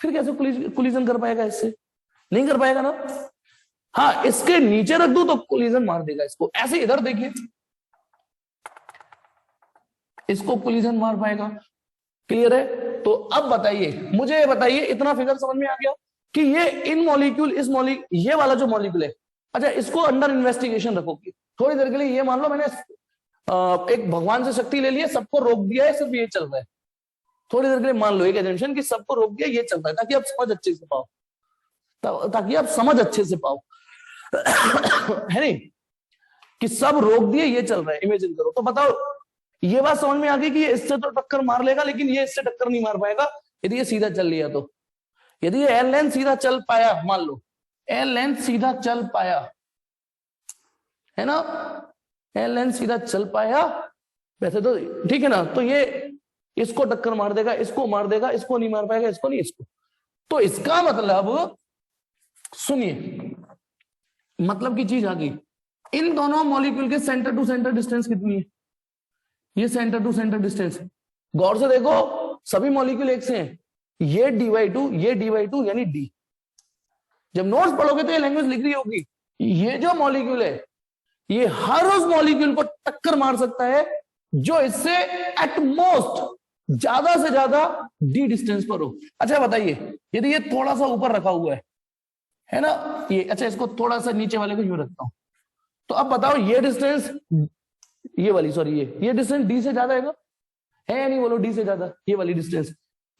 S1: फिर कैसे कोलिजन कर पाएगा इससे? नहीं कर पाएगा ना। हाँ, इसके नीचे रख दू तो कोलिजन मार देगा इसको। ऐसे इधर देखिए, इसको कोलिजन मार पाएगा। क्लियर है? तो अब बताइए, मुझे ये बताइए, इतना फिगर समझ में आ गया कि ये इन मॉलिक्यूल, इस मॉलिक्यूल, ये वाला जो मॉलिक्यूल है, अच्छा इसको अंडर इन्वेस्टिगेशन रखोगे थोड़ी देर के लिए। ये मान लो मैंने एक भगवान से शक्ति ले ली है, सबको रोक दिया है, सिर्फ ये चल रहा है। थोड़ी देर के लिए मान लो एक एजम्पशन कि सबको रोक दिया, ये चल रहा है, ताकि आप समझ अच्छे से पाओ, ताकि आप समझ अच्छे से पाओ है नहीं, कि सब रोक दिए, ये चल रहा है, इमेजिन करो। तो बताओ, ये बात समझ में आ गई कि ये इससे तो टक्कर मार लेगा, लेकिन ये इससे टक्कर नहीं मार पाएगा यदि ये सीधा चल लिया तो। यदि ये एल लेंथ सीधा चल पाया, मान लो एल लेंथ सीधा चल पाया, है ना, एल लेंथ सीधा चल पाया, वैसे तो ठीक है ना, तो ये इसको टक्कर मार देगा, इसको मार देगा, इसको नहीं मार पाएगा, इसको नहीं, इसको। तो इसका मतलब, सुनिए, मतलब की चीज आ गई। इन दोनों मॉलिक्यूल के सेंटर टू सेंटर डिस्टेंस कितनी है? ये सेंटर टू सेंटर डिस्टेंस, गौर से देखो, सभी मॉलिक्यूल एक से हैं। ये dy2, ये dy2 यानी d। जब नोट्स पढ़ोगे तो ये लैंग्वेज लिख रही होगी। ये जो मॉलिक्यूल है, ये हर उस मॉलिक्यूल को टक्कर मार सकता है जो इससे एट मोस्ट ज्यादा से ज्यादा d डिस्टेंस पर हो। अच्छा बताइए, यदि ये थोड़ा सा ऊपर रखा हुआ है ना, ये, अच्छा इसको थोड़ा सा नीचे वाले को यूं रखता हूं, तो अब बताओ ये डिस्टेंस, ये वाली, सॉरी, ये डिस्टेंस d से ज्यादा है या नहीं? बोलो, d से ज्यादा ये वाली डिस्टेंस।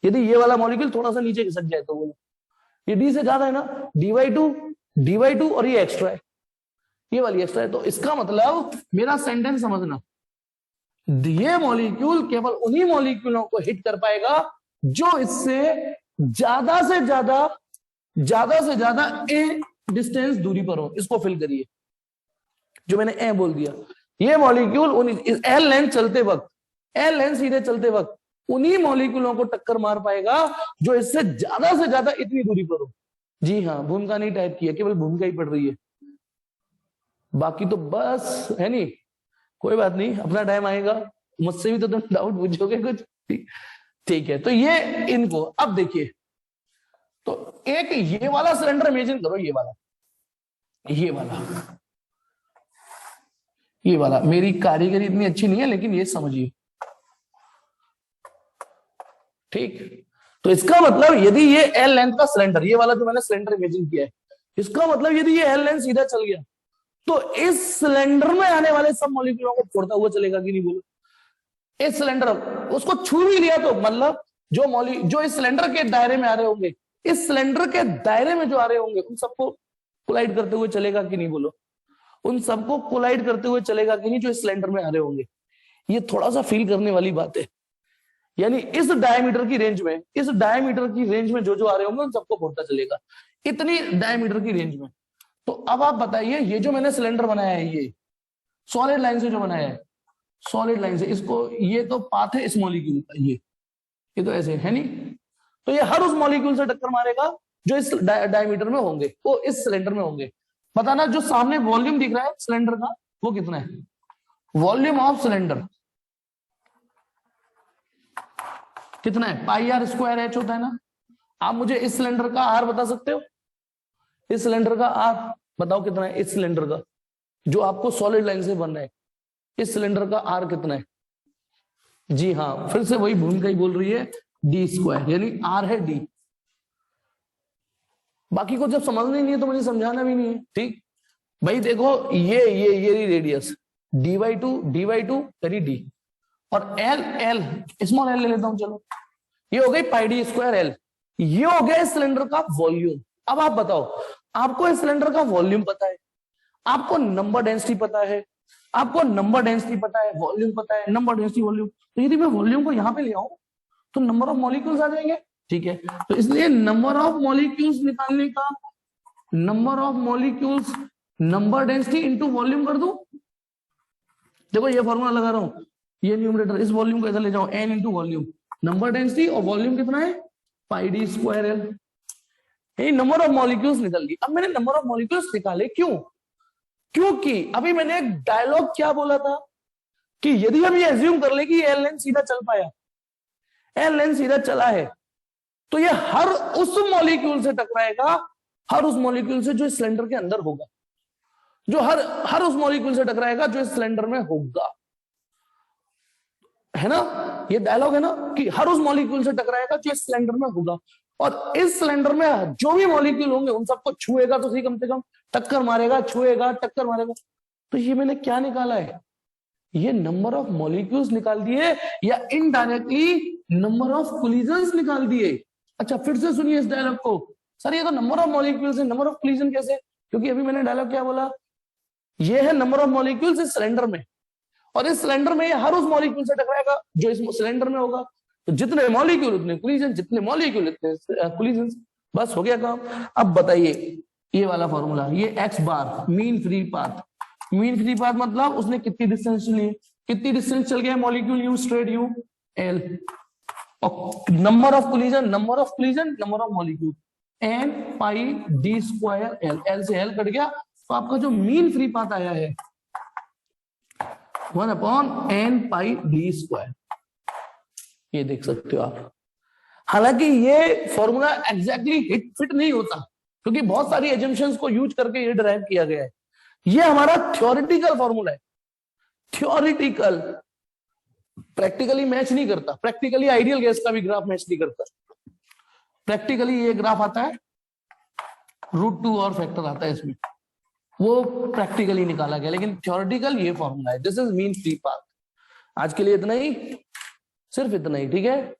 S1: यदि ये वाला मॉलिक्यूल थोड़ा सा नीचे खिसक जाए तो बोलो, ये d से ज्यादा है ना, dy2 और ये एक्स्ट्रा है, ये वाली एक्स्ट्रा है। तो इसका मतलब, मेरा सेंटेंस समझना, ये मॉलिक्यूल केवल उन्हीं मॉलिक्यूलों को हिट कर पाएगा जो इससे ज्यादा से ज्यादा ए डिस्टेंस दूरी पर हो। इसको फिल करिए, जो मैंने ए बोल दिया। ये मॉलिक्यूल एल लेंथ चलते वक्त, एल लेंथ सीधे चलते वक्त उन्हीं मॉलिक्यूलों को टक्कर मार पाएगा जो इससे ज्यादा इतनी दूरी पर हो। जी हाँ, भूमिका नहीं टाइप किया, केवल भूमिका ही पढ़ रही है, बाकी तो बस है नहीं। कोई बात नहीं, अपना टाइम आएगा, मुझसे भी तो तुम डाउट पूछोगे कुछ, ठीक है। तो ये इनको अब देखिए, तो एक ये वाला सिलेंडर इमेजिन करो, ये वाला मेरी कारीगरी इतनी अच्छी नहीं है, लेकिन ये समझिए, ठीक। तो इसका मतलब, यदि ये एल लेंथ का सिलेंडर, ये वाला जो मैंने सिलेंडर इमेजिन किया है, इसका मतलब यदि ये एल लेंथ सीधा चल गया तो इस सिलेंडर में आने वाले सब मॉलिक्यूलों को फोड़ता हुआ चलेगा कि नहीं? बोलो, इस सिलेंडर उसको छू भी लिया तो मतलब जो इस सिलेंडर के दायरे में आ रहे होंगे, इस सिलेंडर के दायरे में जो आ रहे होंगे, उन सबको कोलाइड करते हुए चलेगा कि नहीं? बोलो, उन सबको कोलाइड करते हुए चलेगा कि नहीं जो इस सिलेंडर में आ रहे होंगे? ये थोड़ा सा फील करने वाली बात है। यानी इस डायमीटर की रेंज में जो आ रहे होंगे उन सबको फोड़ता चलेगा, इतनी डायमीटर की रेंज में। तो अब आप बताइए, ये जो मैंने सिलेंडर बनाया है, ये सॉलिड लाइन से जो बनाया है, सॉलिड लाइन से, इसको, ये तो पाथ है इस मॉलिक्यूल का, ये तो ऐसे है नहीं, तो ये हर उस मॉलिक्यूल से टक्कर मारेगा जो इस डायमीटर में होंगे, वो इस सिलेंडर में होंगे। बताना, जो सामने वॉल्यूम दिख रहा है सिलेंडर का, वो कितना है? वॉल्यूम ऑफ सिलेंडर कितना है? पाई आर स्क्वायर एच होता है ना। आप मुझे इस सिलेंडर का आर बता सकते हो? इस सिलेंडर का आर बताओ कितना है? इस सिलेंडर का जो आपको सॉलिड लाइन से बनना है, इस सिलेंडर का आर कितना है? जी हाँ, फिर से वही भूमिका ही बोल रही है, डी स्क्वायर, यानी आर है डी। बाकी को जब समझना ही नहीं है तो मुझे समझाना भी नहीं है, ठीक भाई। देखो, ये रेडियस dy2 यानी डी, और एल स्मॉल एल ले लेता हूं, चलो, ये हो गई पाई डी स्क्वायर एल। ये हो गया इस सिलेंडर का वॉल्यूम। अब आप बताओ, आपको इस सिलेंडर का वॉल्यूम पता है, आपको नंबर डेंसिटी पता है, वॉल्यूम पता है, नंबर डेंसिटी वॉल्यूम। तो यदि मैं वॉल्यूम को यहां पे ले आऊं तो नंबर ऑफ मॉलिक्यूल्स आ जाएंगे, ठीक है। तो इसलिए नंबर ऑफ मॉलिक्यूल्स निकालने का, नंबर डेंसिटी इंटू वॉल्यूम कर दूं। देखो, ये फॉर्मूला लगा रहा हूं, ये न्यूमरेटर, इस वॉल्यूम को इधर ले जाओ, N into volume, number density और वॉल्यूम कितना है? Pi D square L. Number of molecules निकल गई। अब मैंने नंबर ऑफ मॉलिक्यूल्स निकाले, क्यों? क्योंकि अभी मैंने एक डायलॉग क्या बोला था कि यदि हम ये एज्यूम कर ले कि एल लेंथ सीधा चल पाया, एल लेंथ सीधा चला है, तो ये हर उस मॉलिक्यूल से टकराएगा, हर उस मॉलिक्यूल से जो इस सिलेंडर के अंदर होगा, जो हर उस मॉलिक्यूल से टकराएगा जो इस सिलेंडर में होगा, है ना। ये डायलॉग है ना कि हर उस मॉलिक्यूल से टकराएगा जो इस सिलेंडर में होगा, और इस सिलेंडर में जो भी मॉलिक्यूल होंगे उन सबको छुएगा तो सही, कम से कम टक्कर मारेगा, छुएगा टक्कर मारेगा। तो ये मैंने क्या निकाला है, ये नंबर ऑफ मॉलिक्यूल्स निकाल दिए, या इनडायरेक्टली नंबर ऑफ कोलिजन्स निकाल दिए। अच्छा फिर से सुनिए इस डायलॉग को, सर ये तो नंबर ऑफ मॉलिक्यूल्स है, नंबर ऑफ कोलिजन कैसे? क्योंकि अभी मैंने डायलॉग क्या बोला, ये है नंबर ऑफ मॉलिक्यूल्स इस सिलेंडर में, और इस सिलेंडर में हर उस मॉलिक्यूल से टकराएगा जो इस सिलेंडर में होगा। तो जितने मॉलिक्यूल उतने कोलिजन, जितने मॉलिक्यूल उतने कोलिजन, बस हो गया काम। अब बताइए ये वाला फॉर्मूला, ये x bar mean free path, mean free path मतलब उसने कितनी डिस्टेंस चली, कितनी डिस्टेंस चल गया molecule U, straight U L, और number of collision, number of collision, number of molecule N pi D square L, L से एल कट गया, तो आपका जो मीन फ्री पाथ आया है 1/n पाई डी स्क्वायर, ये देख सकते हो आप। हालांकि ये फॉर्मूला एग्जैक्टली हिट फिट नहीं होता, क्योंकि बहुत सारी एजम्पशंस को यूज करके ये डिराइव किया गया है। ये हमारा थ्योरेटिकल फॉर्मूला है, थ्योरेटिकल, प्रैक्टिकली मैच नहीं करता, प्रैक्टिकली आइडियल गैस का भी ग्राफ मैच नहीं करता। प्रैक्टिकली ये ग्राफ आता है √2 और फैक्टर आता है इसमें, वो प्रैक्टिकली निकाला गया, लेकिन थ्योरेटिकल ये फॉर्मूला है। This is mean free path. आज के लिए इतना ही, सिर्फ इतना ही, ठीक है।